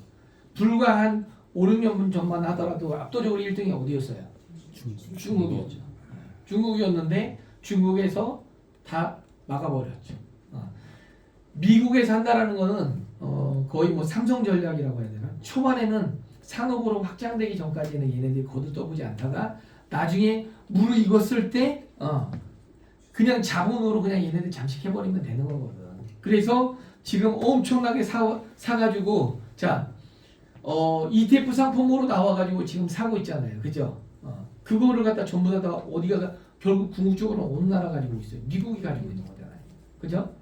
불과 한 5, 6년 전만 하더라도 압도적으로 1등이 어디였어요? 중국이었죠. 중국이었는데 중국에서 다 막아버렸죠. 미국에서 한다라는 거는 거의 뭐 삼성 전략이라고 해야 되나? 초반에는 산업으로 확장되기 전까지는 얘네들이 거들떠보지 않다가 나중에 무르익었을 때 그냥 자본으로 그냥 얘네들 잠식해버리면 되는 거거든. 그래서 지금 엄청나게 사가지고 자 ETF 상품으로 나와가지고 지금 사고 있잖아요. 그죠? 그거를 갖다 전부 다 어디가 결국 궁극적으로 어느 나라 가지고 있어요? 미국이 가지고 있는 거잖아요. 그죠?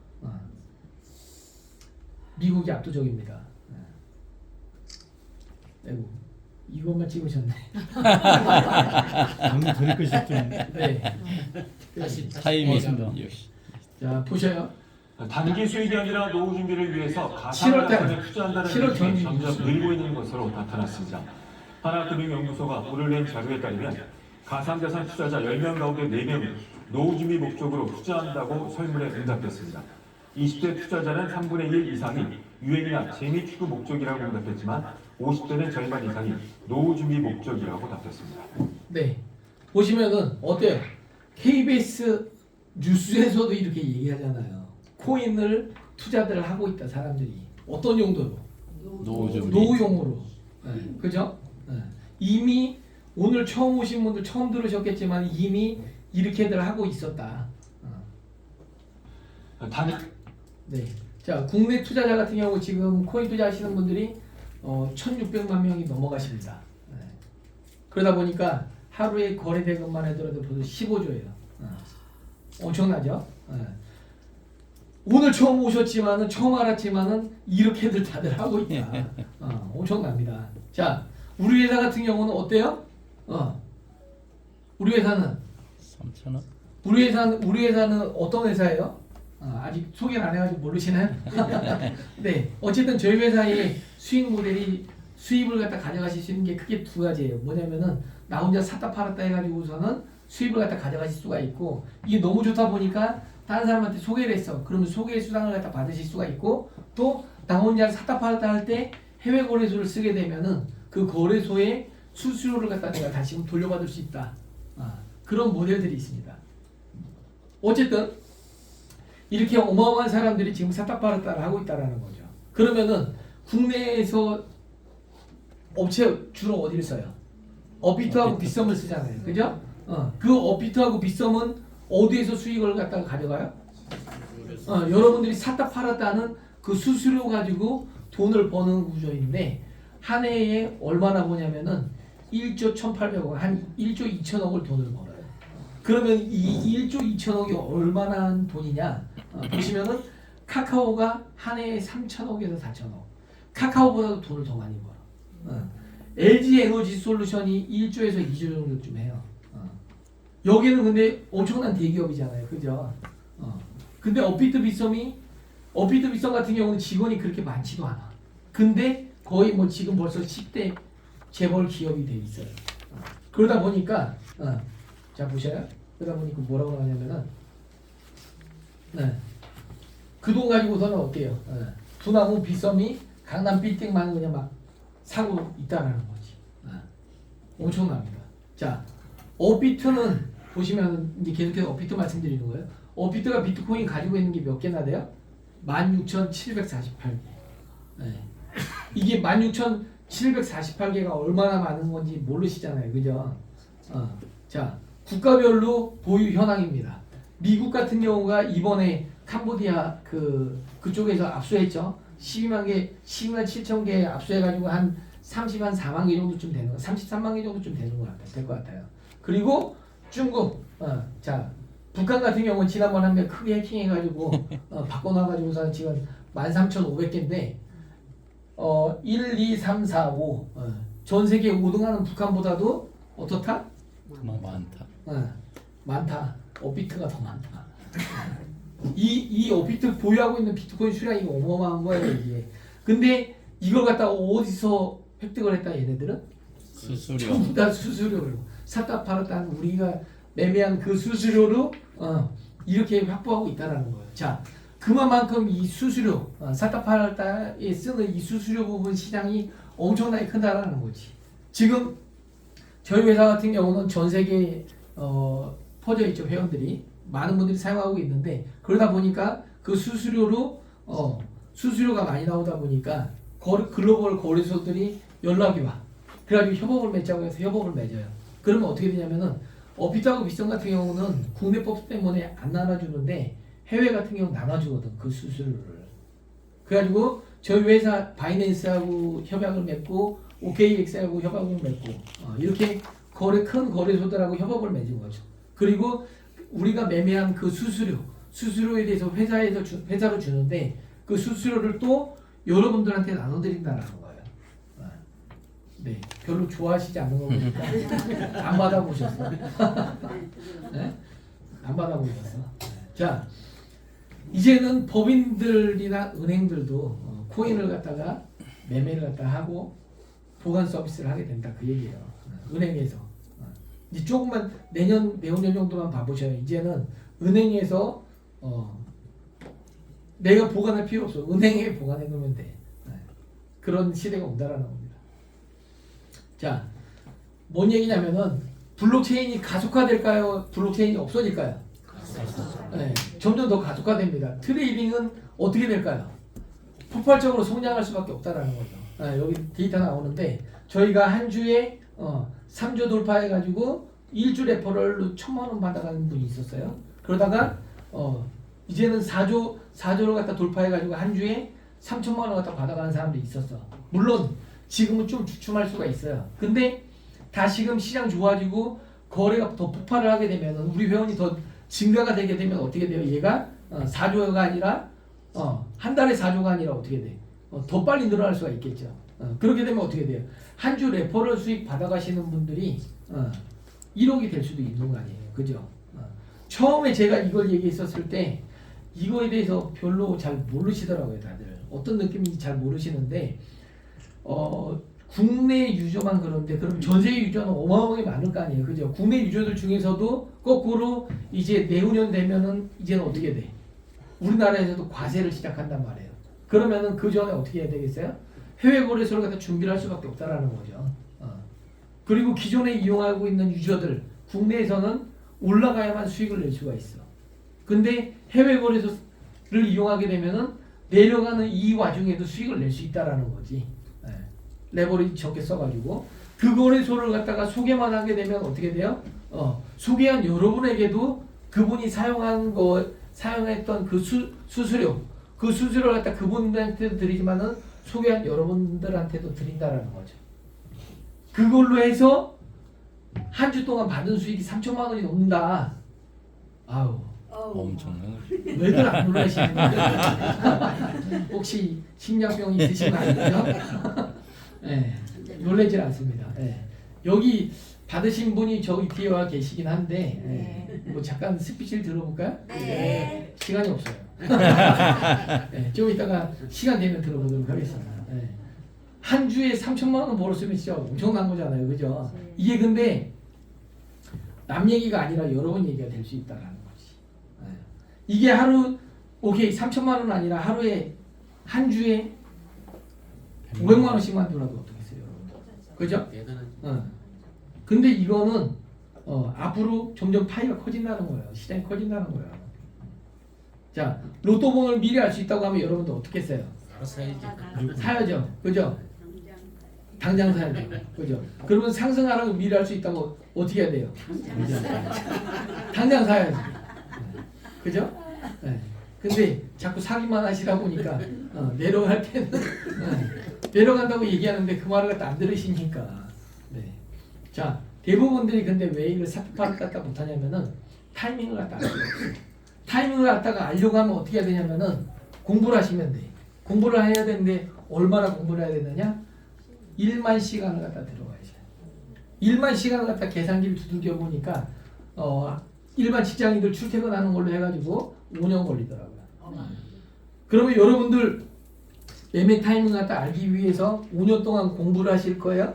미국이 압도적입니다. 아이고, 이것만 찍으셨네. 너무 드릴 것이 좀 네. 타임이 있습니다. 역시. 자, 보셔요. 단기 수익이 아니라 노후 준비를 위해서 7월 달, 가상자산에 투자한다는 7월 것이 전일 점점 늘고 있는 것으로 나타났습니다. 하나금융연구소가 오늘 낸 자료에 따르면 가상자산 투자자 10명 가운데 4명은 노후 준비 목적으로 투자한다고 설문에 응답했습니다. 20대 투자자는 3분의 1 이상이 유행이나 재미 추구 목적이라고 응답했지만 50대는 절반 이상이 노후 준비 목적이라고 답했습니다. 네. 보시면은 어때요? KBS 뉴스에서도 이렇게 얘기하잖아요. 코인을 투자들을 하고 있다 사람들이. 어떤 용도로? 노후용으로. 그죠? 이미 오늘 처음 오신 분들 처음 들으셨겠지만 이미 이렇게들 하고 있었다. 네. 자, 국내 투자자 같은 경우 지금 코인 투자하시는 분들이 1,600만 명이 넘어가십니다. 그러다 보니까 하루에 거래 대금만 하더라도 벌써 15조예요. 엄청나죠? 오늘 처음 오셨지만은 처음 알았지만은 이렇게들 다들 하고 있다. 엄청납니다. 자, 우리 회사 같은 경우는 어때요? 우리 회사는 3,000원. 우리 회사는 어떤 회사예요? 아직 소개를 안 해가지고 모르시나요? 네, 어쨌든 저희 회사의 수익 모델이 수입을 갖다 가져가실 수 있는 게 크게 두 가지예요. 뭐냐면은 나 혼자 샀다 팔았다 해가지고서는 수입을 갖다 가져가실 수가 있고 이게 너무 좋다 보니까 다른 사람한테 소개를 했어. 그러면 소개 수당을 갖다 받으실 수가 있고 또 나 혼자 샀다 팔았다 할 때 해외 거래소를 쓰게 되면은 그 거래소의 수수료를 갖다 내가 다시 돌려받을 수 있다. 그런 모델들이 있습니다. 어쨌든 이렇게 어마어마한 사람들이 지금 샀다 팔았다를 하고 있다라는 거죠. 그러면은 국내에서 업체 주로 어디를 써요? 업비트하고 빗썸을 쓰잖아요. 그죠? 그 업비트하고 빗썸은 어디에서 수익을 갖다가 가져가요? 여러분들이 샀다 팔았다는 그 수수료 가지고 돈을 버는 구조인데 한 해에 얼마나 버냐면은 1조 1,800억, 한 1조 2천억을 돈을 벌어요. 그러면 이 1조 2천억이 얼마나 돈이냐? 보시면은 카카오가 한 해에 3천억에서 4천억. 카카오보다도 돈을 더 많이 벌어. LG 에너지 솔루션이 1조에서 2조 정도쯤 해요. 여기는 근데 엄청난 대기업이잖아요. 그죠? 근데 업비트 빗썸 같은 경우는 직원이 그렇게 많지도 않아. 근데 거의 뭐 지금 벌써 10대 재벌 기업이 돼 있어요. 그러다 보니까 자 보셔요. 그러다 보니까 뭐라고 하냐면은 그 돈 가지고서는 어때요? 두나무 빗썸이 강남 빌딩만 그냥 막 사고 있다라는 거지. 엄청납니다. 자, 업비트는 보시면 이제 계속해서 업비트 말씀드리는 거예요. 업비트가 비트코인 가지고 있는 게 몇 개나 돼요? 16,748개. 이게 16,748개가 얼마나 많은 건지 모르시잖아요. 그죠? 자, 국가별로 보유 현황입니다. 미국 같은 경우가 이번에 캄보디아 그쪽에서 압수했죠. 12만 7천 개 압수해가지고 한 4만 개 정도쯤 되는 거, 33만 개 정도쯤 되는 것 같아요. 될 것 같아요. 그리고 중국, 자, 북한 같은 경우는 지난번 한 번 크게 해킹해가지고 바꿔놔가지고서 지금 13,500개인데 1, 2, 3, 4, 5 전 세계 5등하는 북한보다도 어떻다? 많다. 많다. 업비트가 더 많다. 이 업비트 보유하고 있는 비트코인 수량이 어마어마한 거예요 이게. 근데 이걸 갖다가 어디서 획득을 했다 얘네들은? 수수료. 전부 다 수수료로 샀다 팔았다 하는 우리가 매매한 그 수수료로 이렇게 확보하고 있다라는 거예요. 자, 그만큼 이 수수료 샀다 팔았다에 쓰는 이 수수료 부분 시장이 엄청나게 크다라는 거지. 지금 저희 회사 같은 경우는 전 세계에 퍼져 있죠. 회원들이 많은 분들이 사용하고 있는데 그러다 보니까 그 수수료로 수수료가 많이 나오다 보니까 글로벌 거래소들이 연락이 와. 그래가지고 협업을 맺자고 해서 협업을 맺어요. 그러면 어떻게 되냐면은 업비트하고 비썸 같은 경우는 국내법 때문에 안 나눠주는데 해외 같은 경우는 나눠주거든 그 수수료를. 그래가지고 저희 회사 바이낸스하고 협약을 맺고 OKX하고 협약을 맺고 이렇게 큰 거래소들하고 협업을 맺은 거죠. 그리고 우리가 매매한 그 수수료에 대해서 회사로 주는데 그 수수료를 또 여러분들한테 나눠드린다는 거예요. 네, 별로 좋아하시지 않는 거 보니까 안 받아보셨어. 네? 안 받아보셨어. 자, 이제는 법인들이나 은행들도 코인을 갖다가 매매를 갖다 하고 보관 서비스를 하게 된다 그 얘기예요. 은행에서 이제 조금만 내년 정도만 봐보셔요. 이제는 은행에서 내가 보관할 필요 없어. 은행에 보관해 놓으면 돼. 그런 시대가 온다라는 겁니다. 자, 뭔 얘기냐면은 블록체인이 가속화될까요? 블록체인이 없어질까요? 네, 점점 더 가속화됩니다. 트레이딩은 어떻게 될까요? 폭발적으로 성장할 수밖에 없다라는 거죠. 여기 데이터 나오는데 저희가 한 주에 3조 돌파해가지고 1주 레퍼럴로 1,000만 원 받아가는 분이 있었어요. 그러다가 이제는 4조를 갖다 돌파해가지고 한 주에 3,000만 원 갖다 받아가는 사람도 있었어. 물론 지금은 좀 주춤할 수가 있어요. 근데 다시금 시장 좋아지고 거래가 더 폭발을 하게 되면 우리 회원이 더 증가가 되게 되면 어떻게 돼요? 얘가 4조가 아니라 한 달에 4조가 아니라 어떻게 돼? 더 빨리 늘어날 수가 있겠죠. 그렇게 되면 어떻게 돼요? 한 주 레퍼럴 수익 받아가시는 분들이 1억이 될 수도 있는 거 아니에요. 그죠? 처음에 제가 이걸 얘기했었을 때 이거에 대해서 별로 잘 모르시더라고요. 다들 어떤 느낌인지 잘 모르시는데 국내 유저만 그런데 그럼 전 세계 유저는 어마어마하게 많을 거 아니에요. 그죠? 국내 유저들 중에서도 거꾸로 이제 내후년 되면은 이제는 어떻게 돼? 우리나라에서도 과세를 시작한단 말이에요. 그러면은 그 전에 어떻게 해야 되겠어요? 해외 거래소를 갖다 준비를 할 수밖에 없다라는 거죠. 그리고 기존에 이용하고 있는 유저들 국내에서는 올라가야만 수익을 낼 수가 있어. 근데 해외 거래소를 이용하게 되면은 내려가는 이 와중에도 수익을 낼 수 있다라는 거지. 레버리지 적게 써가지고 그 거래소를 갖다가 소개만 하게 되면 어떻게 돼요? 소개한 여러분에게도 그분이 사용했던 그 수수료를 갖다 그분들한테도 드리지만은 소개한 여러분들한테도 드린다라는 거죠. 그걸로 해서 한 주 동안 받은 수익이 3천만 원이 넘는다. 아우. 엄청난. 왜들 안 놀라시는 거예요? 혹시 심장병이 있으신 거 아니죠? 네, 놀라질 않습니다. 네. 여기 받으신 분이 저기 뒤에 와 계시긴 한데 뭐 잠깐 스피치를 들어볼까요? 네. 시간이 없어요. 네, 좀 이따가 시간 되면 들어보도록 하겠습니다. 네. 한 주에 3천만 원 벌었으면 진짜 엄청난 거잖아요. 그죠? 이게 근데 남 얘기가 아니라 여러분 얘기가 될 수 있다라는 거지. 네. 이게 하루 오케이 3천만 원 아니라 하루에 한 주에 500만 원씩만 들어도 어떻겠어요, 여러분? 그죠? 근데 이거는 앞으로 점점 파이가 커진다는 거예요. 시장이 커진다는 거예요. 자, 로또본을 미리 알 수 있다고 하면 여러분들 어떻게 써요? 사야죠. 그죠? 당장 사야죠. 그죠? 그러면 상승하라고 미리 알 수 있다고 어떻게 해야 돼요? 당장 사야지. 그죠? 네. 근데 자꾸 사기만 하시다 보니까 내려갈 때는 내려간다고 얘기하는데 그 말을 갖다 안 들으시니까. 네. 자, 대부분들이 근데 왜 이걸 사파를 갖다 못하냐면은 타이밍을 갖다 알려고 해요. 타이밍을 갖다가 알려고 하면 어떻게 해야 되냐면은 공부를 하시면 돼. 공부를 해야 되는데 얼마나 공부를 해야 되느냐? 1만 시간을 갖다 들어가야죠. 1만 시간을 갖다 계산기를 두들겨 보니까 일반 직장인들 출퇴근하는 걸로 해가지고 5년 걸리더라고요. 그러면 여러분들 매매 타이밍 갖다 알기 위해서 5년 동안 공부를 하실 거예요?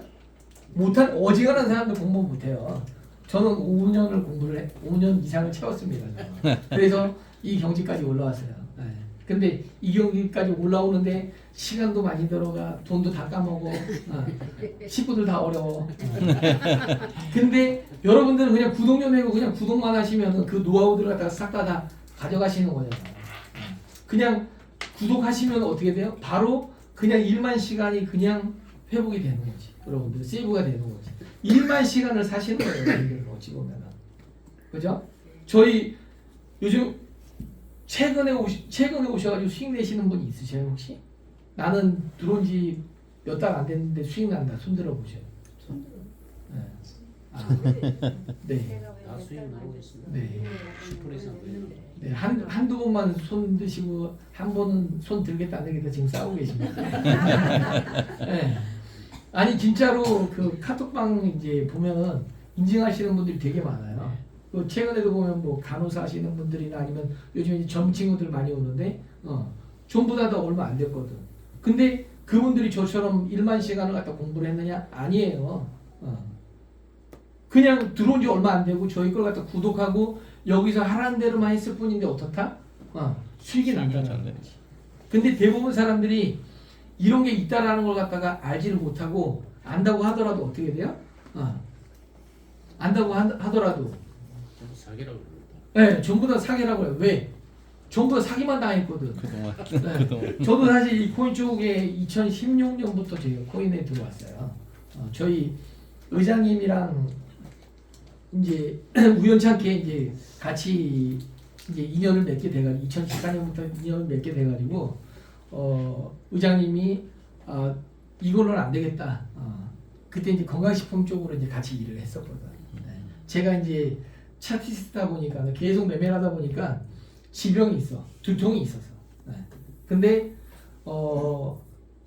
못한 어지간한 사람들 공부 못해요. 저는 5년을 5년 이상을 채웠습니다. 저는. 그래서 이 경지까지 올라왔어요. 네. 근데 이 경지까지 올라오는데 시간도 많이 들어가, 돈도 다 까먹어, 식구들 다 어려워. 근데 여러분들은 그냥 구독료 내고 그냥 구독만 하시면 그 노하우들을 갖다가 싹 다 가져가시는 거잖아요. 그냥 구독하시면 어떻게 돼요? 바로 그냥 1만 시간이 그냥 회복이 되는 거지. 여러분들 세이브가 되는 거지. 1만 시간을 사시는 거예요. 여러분들 어찌 보면은. 그죠? 저희 요즘 최근에 오셔가지고 수익 내시는 분이 있으세요 혹시? 나는 들어온 지 몇 달 안 됐는데 수익 난다. 손 들어 보세요. 네. 네. 나 수익 나고 있습니다. 네. 10% 이상 늘려요. 네, 한두 번만 손 드시고 한 번은 손 들겠다 안 들겠다 지금 싸우고 계십니다. 네. 아니 진짜로 그 카톡방 이제 보면은 인증하시는 분들이 되게 많아요. 그 최근에도 보면 뭐 간호사 하시는 분들이나 아니면 요즘 이제 젊은 친구들 많이 오는데 전부 다 얼마 안 됐거든. 근데 그분들이 저처럼 1만 시간을 갖다 공부를 했느냐? 아니에요. 그냥 들어온 지 얼마 안 되고 저희 걸 갖다 구독하고 여기서 하라는 대로만 했을 뿐인데 어떻다? 수익이 난다는 거지. 근데 대부분 사람들이 이런 게 있다라는 걸 갖다가 알지를 못하고 안다고 하더라도 어떻게 돼요? 안다고 하더라도 사기라고 그럽니다. 네, 전부 다 사기라고 해요. 왜? 전부 다 사기만 당했거든. 그동안 네. 저도 사실 이 코인 쪽에 2016년부터 제가 코인에 들어왔어요. 저희 의장님이랑 이제 우연찮게 이제 같이 이제 인연을 맺게 돼가지고 2014년부터 인연을 맺게 돼가지고 의장님이 이걸로는 안 되겠다. 그때 이제 건강식품 쪽으로 이제 같이 일을 했었거든. 네. 제가 이제 차티스트다 보니까 계속 매매를 하다 보니까 지병이 있어, 두통이 있었어. 네. 근데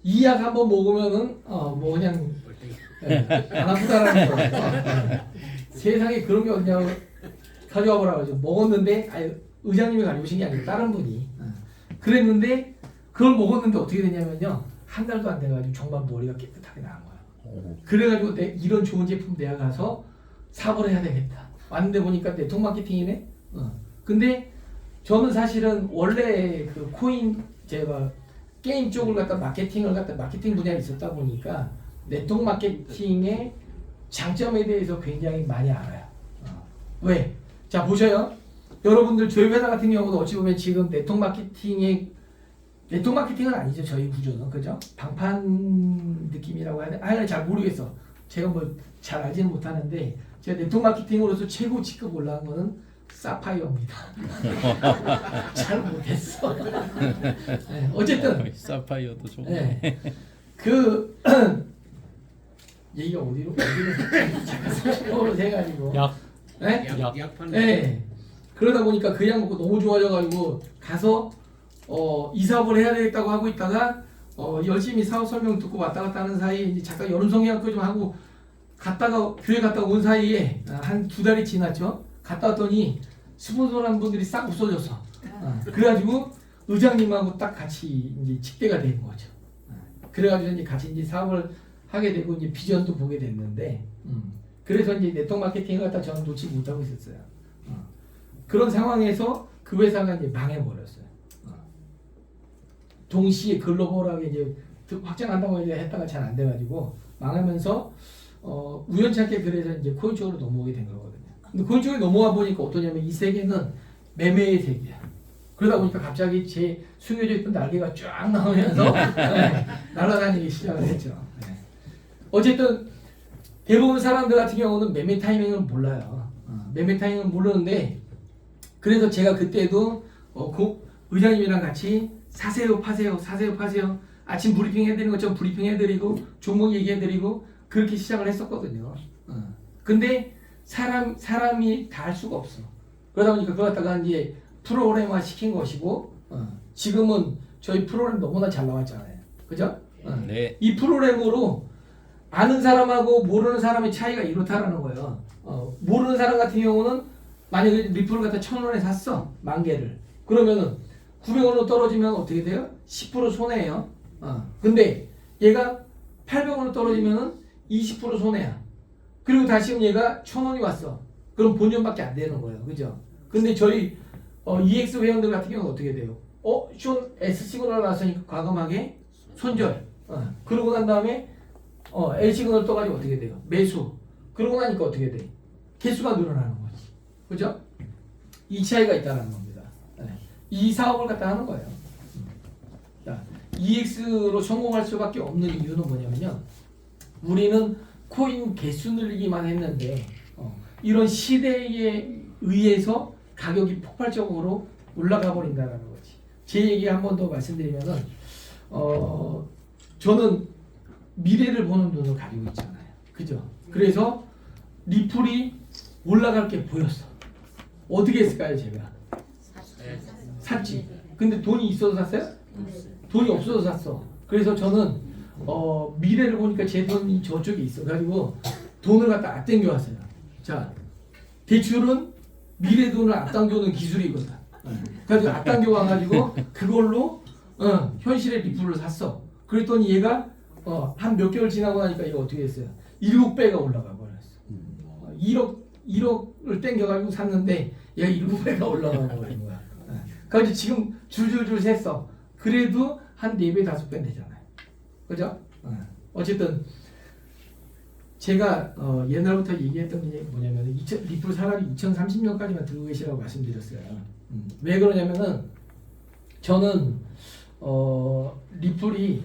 이 약 한번 먹으면은 뭐 그냥 안 아프다라는 거. 세상에 그런 게 어디냐고 가져와 보라고 가지고 먹었는데 의장님이 가져오신 게 아니고 다른 분이 그랬는데 그걸 먹었는데 어떻게 되냐면요 한 달도 안 돼가지고 정말 머리가 깨끗하게 나은 거야. 그래가지고 이런 좋은 제품 내가 가서 사업을 해야 되겠다. 왔는데 보니까 네트워크 마케팅이네. 근데 저는 사실은 원래 그 코인 제가 게임 쪽을 갖다 마케팅 분야에 있었다 보니까 네트워크 마케팅의 장점에 대해서 굉장히 많이 알아요. 왜? 자 보셔요. 여러분들 저희 회사 같은 경우도 어찌 보면 지금 네트워크 마케팅은 아니죠. 저희 구조는 그죠? 방판 느낌이라고 해야 되나? 잘 모르겠어. 제가 뭐 잘 알지는 못하는데 제가 네트워크 마케팅으로서 최고 직급 올라간 거는 사파이어입니다. 잘 못했어. 네, 어쨌든 사파이어도 좋고. 네, 그 얘기가 어디로 잠깐 생각으로 해가지고 약. 네? 약 파는. 네. 그러다 보니까 그 약 먹고 너무 좋아져가지고 가서 이 사업을 해야 되겠다고 하고 있다가 열심히 사업 설명 듣고 왔다 갔다 하는 사이에 이제 잠깐 여름성의학교 좀 하고 갔다가 교회 갔다 온 사이에 한 2달이 지났죠. 갔다 왔더니 스폰서라는 분들이 싹 없어졌어. 그래가지고 의장님하고 딱 같이 이제 직대가 된 거죠. 그래가지고 이제 같이 이제 사업을 하게 되고 이제 비전도 보게 됐는데, 그래서 이제 네트워크 마케팅을 갖다 저는 놓지 못하고 있었어요. 그런 상황에서 그 회사가 이제 망해버렸어요. 동시에 글로벌하게 이제 확장한다고 이제 했다가 잘 안 돼가지고 망하면서 우연찮게 그래서 이제 코인 쪽으로 넘어오게 된 거거든요. 근데 코인 쪽에 넘어와 보니까 어떠냐면 이 세계는 매매의 세계야. 그러다 보니까 갑자기 제 숨겨져 있던 날개가 쫙 나오면서 날아다니기 시작을 했죠. 네. 어쨌든 대부분 사람들 같은 경우는 매매 타이밍을 몰라요. 매매 타이밍을 모르는데 그래서 제가 그때도 의장님이랑 같이 사세요 파세요 사세요 파세요 아침 브리핑 해드리는 것처럼 브리핑 해드리고 종목 얘기해드리고 그렇게 시작을 했었거든요. 근데 사람이 다 할 수가 없어. 그러다 보니까 그걸 갖다가 이제 프로그램화 시킨 것이고 지금은 저희 프로그램 너무나 잘 나왔잖아요. 그죠? 네. 이 프로그램으로 아는 사람하고 모르는 사람의 차이가 이렇다라는 거예요. 모르는 사람 같은 경우는 만약에 리플을 갖다 1,000원에 샀어. 10,000개를. 그러면은 900원으로 떨어지면 어떻게 돼요? 10% 손해예요. 근데 얘가 800원으로 떨어지면은 20% 손해야. 그리고 다시금 얘가 1,000원이 왔어. 그럼 본전밖에 안 되는 거예요. 그죠? 근데 저희 EX 회원들 같은 경우는 어떻게 돼요? 숀 S 시그널 나왔으니까 과감하게 손절. 그러고 난 다음에 L 시그널 떠가지고 어떻게 돼요? 매수. 그러고 나니까 어떻게 돼? 개수가 늘어나는 거지. 그죠? 이 차이가 있다는 겁니다. 이 사업을 갖다 하는 거예요. 자, EX로 성공할 수밖에 없는 이유는 뭐냐면요. 우리는 코인 개수 늘리기만 했는데 이런 시대에 의해서 가격이 폭발적으로 올라가 버린다는 거지. 제 얘기 한 번 더 말씀드리면은 저는 미래를 보는 눈을 가지고 있잖아요. 그죠? 그래서 리플이 올라갈 게 보였어. 어떻게 했을까요, 제가? 샀지. 근데 돈이 있어서 샀어요? 돈이 없어서 샀어. 그래서 저는 미래를 보니까 제 돈이 저쪽에 있어 가지고 돈을 갖다 앞당겨 왔어요. 자, 대출은 미래 돈을 앞당겨오는 기술이거든. 그래서 앞당겨 와가지고 그걸로 현실의 리플을 샀어. 그랬더니 얘가 한 몇 개월 지나고 나니까 얘가 어떻게 했어요? 7배가 올라가 버렸어. 1억을 땡겨가지고 샀는데 얘가 7배가 올라가 버린 거야. 그래서 지금 줄줄줄 샜어. 그래도 한 4배, 5배 되잖아요. 그죠? 어쨌든 제가 옛날부터 얘기했던 게 뭐냐면 리플 사람이 2030년까지만 들고 계시라고 말씀드렸어요. 왜 그러냐면은 저는 리플이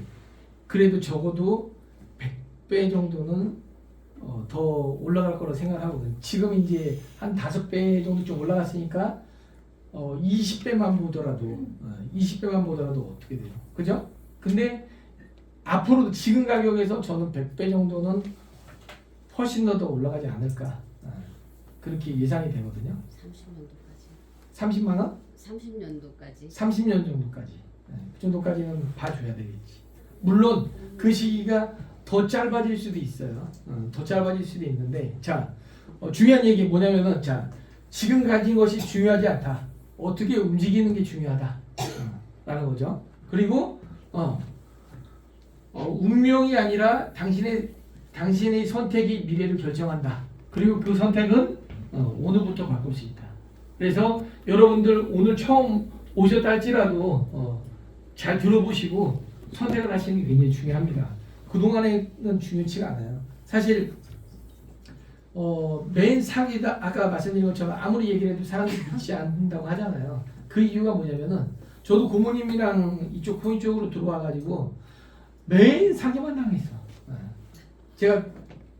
그래도 적어도 100배 정도는 더 올라갈 거라고 생각하거든요. 지금 이제 한 5배 정도 좀 올라갔으니까 20배만 보더라도 20배만 보더라도 어떻게 돼요? 그죠? 근데 앞으로도 지금 가격에서 저는 100배 정도는 훨씬 더 올라가지 않을까 그렇게 예상이 되거든요. 30년도까지. 30만 원? 30년도까지. 30년 정도까지. 그 정도까지는 봐줘야 되겠지. 물론 그 시기가 더 짧아질 수도 있어요. 더 짧아질 수도 있는데 자 중요한 얘기 뭐냐면은 자 지금 가진 것이 중요하지 않다. 어떻게 움직이는 게 중요하다. 라는 거죠. 그리고 운명이 아니라 당신의 선택이 미래를 결정한다. 그리고 그 선택은 오늘부터 바꿀 수 있다. 그래서 여러분들 오늘 처음 오셨다 할지라도 잘 들어보시고 선택을 하시는 게 굉장히 중요합니다. 그동안에는 중요치가 않아요. 사실 맨 상위다 아까 말씀드린 것처럼 아무리 얘기를 해도 사람들이 믿지 않는다고 하잖아요. 그 이유가 뭐냐면은 저도 고모님이랑 이쪽 코인 쪽으로 들어와가지고 맨 상위만 당했어. 제가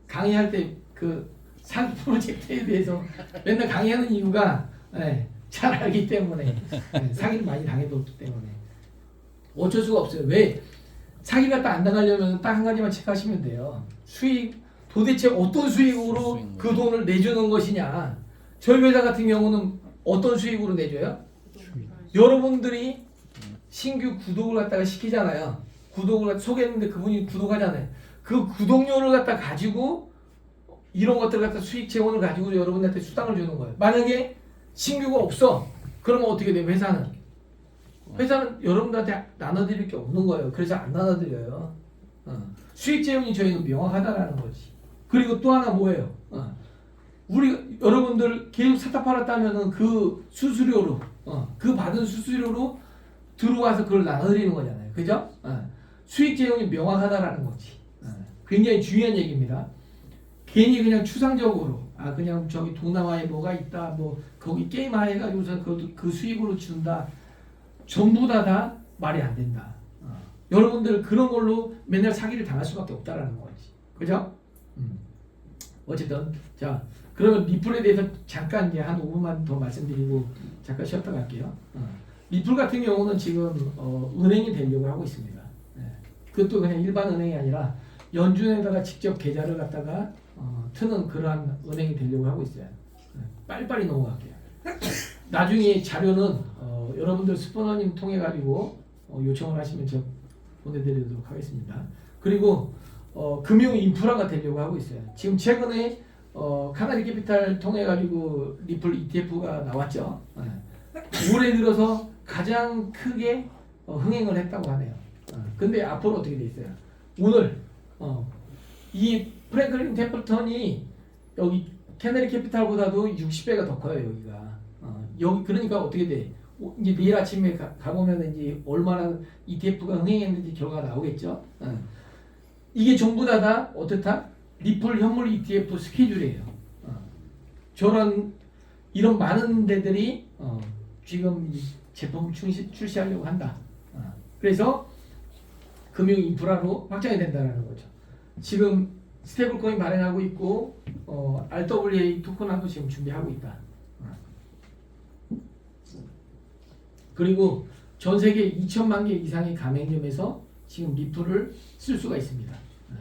강의할 때 그 사기 프로젝트에 대해서 맨날 강의하는 이유가 잘 알기 때문에 사기를 많이 당해뒀기 때문에 어쩔 수가 없어요. 왜? 사기 갖다 안 당하려면 딱 한 가지만 체크하시면 돼요. 수익 도대체 어떤 수익으로 그 돈을 내주는 것이냐. 저희 회사 같은 경우는 어떤 수익으로 내줘요? 여러분들이 신규 구독을 갖다가 시키잖아요. 구독을 소개했는데 그분이 구독하잖아요. 그 구독료를 갖다 가지고 이런 것들 갖다 수익 재원을 가지고 여러분들한테 수당을 주는 거예요. 만약에 신규가 없어. 그러면 어떻게 돼요? 회사는 여러분들한테 나눠드릴 게 없는 거예요. 그래서 안 나눠드려요. 수익 재원이 저희는 명확하다라는 거지. 그리고 또 하나 뭐예요? 우리 여러분들 계속 사다 팔았다면은 그 수수료로 그 받은 수수료로 들어와서 그걸 나눠드리는 거잖아요. 그죠? 수익 재원이 명확하다라는 거지. 굉장히 중요한 얘기입니다. 괜히 그냥 추상적으로 그냥 저기 동남아에 뭐가 있다 뭐 거기 게임 해가지고서 그 수익으로 준다 전부 다 말이 안 된다. 여러분들 그런 걸로 맨날 사기를 당할 수밖에 없다라는 거지. 그죠? 어쨌든 자 그러면 리플에 대해서 잠깐 이제 한 5분만 더 말씀드리고 잠깐 쉬었다 갈게요. 리플 같은 경우는 지금 은행이 되려고 하고 있습니다. 그것도 그냥 일반 은행이 아니라 연준에다가 직접 계좌를 갖다가 트는 그러한 은행이 되려고 하고 있어요. 빨리빨리 넘어갈게요. 나중에 자료는 여러분들 스포너님 통해 가지고 요청을 하시면 제가 보내드리도록 하겠습니다. 그리고 금융 인프라가 되려고 하고 있어요. 지금 최근에 카나리 캐피탈 통해 가지고 리플 ETF가 나왔죠. 올해 들어서 가장 크게 흥행을 했다고 하네요. 근데 앞으로 어떻게 돼 있어요? 오늘 이 프랭클린 템플턴이 여기 캐나리 캐피탈보다도 60배가 더 커요 여기가. 여기 그러니까 어떻게 돼? 이제 내일 아침에 가보면 이제 얼마나 ETF가 흥행했는지 결과가 나오겠죠. 이게 전부 다 어떻다? 리플 현물 ETF 스케줄이에요. 저런 이런 많은 데들이 지금 이 제품 출시하려고 한다. 그래서 금융 인프라로 확장이 된다는 거죠. 지금 스테이블 코인 발행하고 있고 RWA 토큰화도 지금 준비하고 있다. 그리고 전 세계 2천만 개 이상의 가맹점에서 지금 리플을 쓸 수가 있습니다.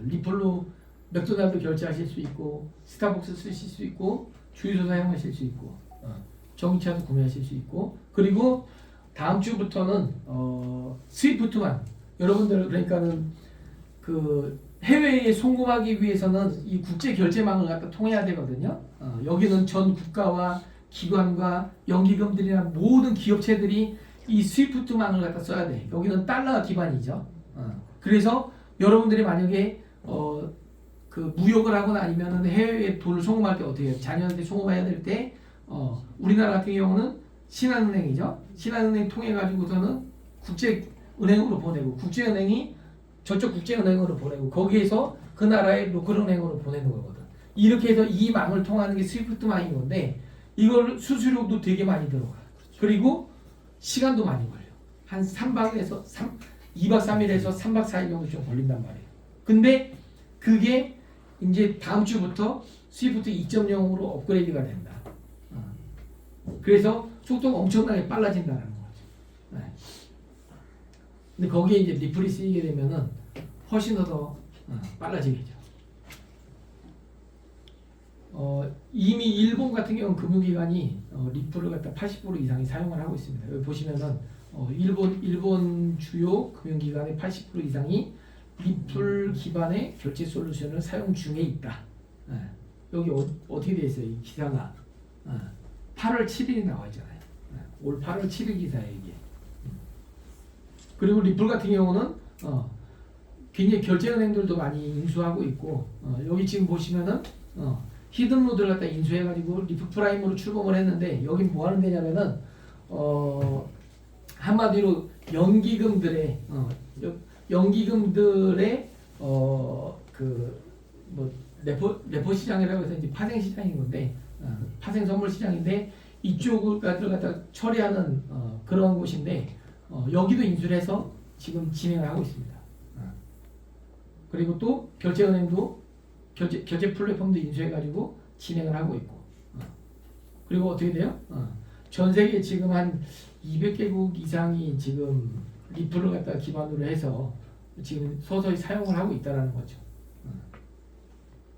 리플로 맥도날드 결제하실 수 있고 스타벅스 쓰실 수 있고 주유소 사용하실 수 있고 전기차도 구매하실 수 있고 그리고 다음 주부터는 스위프트만 여러분들 그러니까는 그 해외에 송금하기 위해서는 이 국제 결제망을 갖다 통해야 되거든요. 여기는 전 국가와 기관과 연기금들이나 모든 기업체들이 이 스위프트망을 갖다 써야 돼. 여기는 달러 기반이죠. 그래서 여러분들이 만약에 그 무역을 하거나 아니면은 해외에 돈을 송금할 때 어떻게 해요? 자녀한테 송금해야 될 때 우리나라 같은 경우는 신한은행이죠. 신한은행 통해 가지고서는 국제은행으로 보내고 국제은행이 저쪽 국제은행으로 보내고 거기에서 그 나라의 로컬은행으로 보내는 거거든. 이렇게 해서 이 망을 통하는 게 스위프트망인 건데 이걸 수수료도 되게 많이 들어가. 그리고 시간도 많이 걸려. 한 2박 3일에서 3박 4일 정도 좀 걸린단 말이에요. 근데 그게 이제 다음 주부터 스위프트 2.0으로 업그레이드가 된다. 그래서 속도가 엄청나게 빨라진다는 거죠. 근데 거기에 이제 리플이 쓰이게 되면은 훨씬 더 빨라지겠죠. 이미 일본 같은 경우는 금융기관이 리플을 갖다 80% 이상이 사용을 하고 있습니다. 여기 보시면은 일본 주요 금융기관의 80% 이상이 리플 기반의 결제 솔루션을 사용 중에 있다. 여기 어떻게 되어 있어요? 이 기사가 8월 7일이 나와 있잖아요. 올 8월 7일 기사예요 이게. 그리고 리플 같은 경우는 굉장히 결제은행들도 많이 인수하고 있고 여기 지금 보시면은 히든로드를 갖다 인수해가지고 리플 프라임으로 출범을 했는데 여기 뭐 하는 데냐면은 한마디로 연기금들의 그 뭐 레포 시장이라고 해서 이제 파생 시장인 건데 파생 선물 시장인데 이쪽을 갖다 처리하는 그런 곳인데 여기도 인수를 해서 지금 진행을 하고 있습니다. 그리고 또 결제은행도 결제 플랫폼도 인수해가지고 진행을 하고 있고 그리고 어떻게 돼요? 전 세계 지금 한 200개국 이상이 지금 리플을 갖다 기반으로 해서 지금 서서히 사용을 하고 있다는 거죠.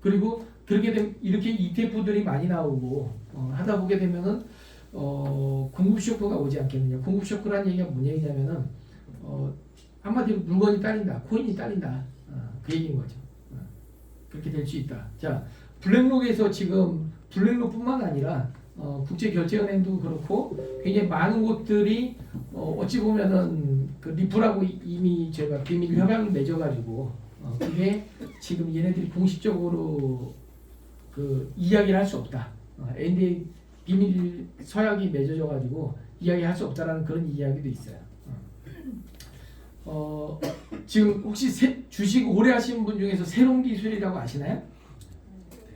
그리고 그렇게 되면 이렇게 ETF들이 많이 나오고 하다 보게 되면은 공급 쇼크가 오지 않겠느냐. 공급 쇼크라는 얘기가 뭔 얘기냐면은 한마디로 물건이 딸린다, 코인이 딸린다 그 얘기인 거죠. 그렇게 될 수 있다. 자, 블랙록에서 지금 블랙록뿐만 아니라 국제결제은행도 그렇고 굉장히 많은 곳들이 어찌 보면은 그 리플하고 이미 제가 비밀 협약을 맺어가지고 그게 지금 얘네들이 공식적으로 그 이야기를 할 수 없다. NDA 비밀 서약이 맺어져가지고 이야기할 수 없다라는 그런 이야기도 있어요. 지금 혹시 주식 오래 하시는 분 중에서 새로운 기술이라고 아시나요?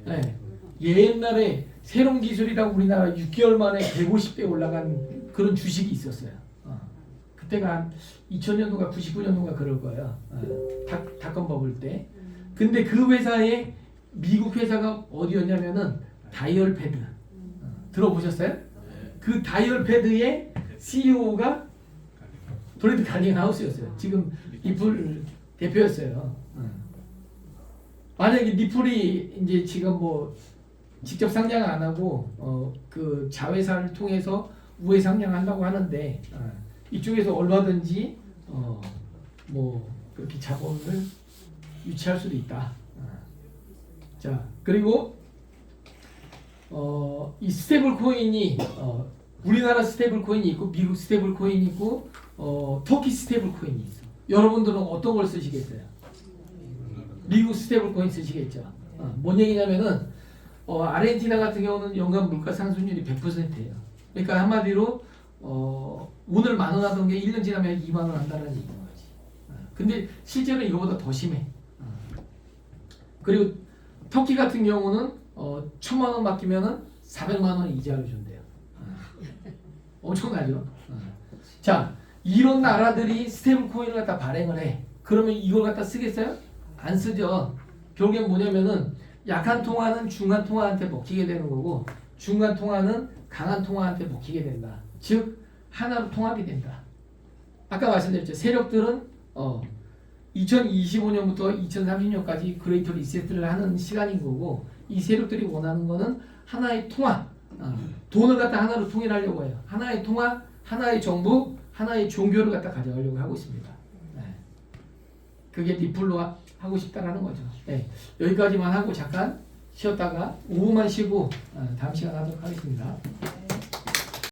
네. 옛날에 새로운 기술이라고 우리나라 6개월 만에 150배 올라간 그런 주식이 있었어요. 그때가 한 2000년도가 99년도가 그럴 거예요. 닷컴 버블 때. 근데 그 회사에 미국 회사가 어디였냐면은 다이얼패드. 들어보셨어요? 그 다이얼패드의 CEO가 브래드 갈링하우스였어요. 지금 리플 대표였어요. 만약에 리플이 이제 지금 뭐 직접 상장 안 하고 그 자회사를 통해서 우회 상장한다고 하는데 이쪽에서 얼마든지 뭐 그렇게 자본을 유치할 수도 있다. 자, 그리고 이 스테이블 코인이 우리나라 스테이블 코인이 있고 미국 스테이블 코인이 있고 터키 스테이블 코인이 있어. 여러분들은 어떤 걸 쓰시겠어요? 미국 스테이블 코인 쓰시겠죠. 뭔 얘기냐면은 아르헨티나 같은 경우는 연간 물가 상승률이 100%예요. 그러니까 한마디로 오늘 10,000원 하던 게 1년 지나면 20,000원 한다는 얘기인 거지. 근데 실제로 이거보다 더 심해. 그리고 터키 같은 경우는 1,000만 원 맡기면은 400만 원 이자를 준대요. 엄청나죠? 자, 이런 나라들이 스테이블 코인을 갖다 발행을 해. 그러면 이걸 갖다 쓰겠어요? 안 쓰죠. 결국엔 뭐냐면은 약한 통화는 중간 통화한테 먹히게 되는 거고 중간 통화는 강한 통화한테 먹히게 된다. 즉 하나로 통합이 된다. 아까 말씀드렸죠. 세력들은 2025년부터 2030년까지 그레이트 리셋을 하는 시간인 거고 이 세력들이 원하는 거는 하나의 통화, 돈을 갖다 하나로 통일하려고 해요. 하나의 통화, 하나의 정부, 하나의 종교를 갖다 가져가려고 하고 있습니다. 네. 그게 리플로 하고 싶다라는 거죠. 네. 여기까지만 하고 잠깐 쉬었다가 5분만 쉬고 다음 시간 하도록 하겠습니다.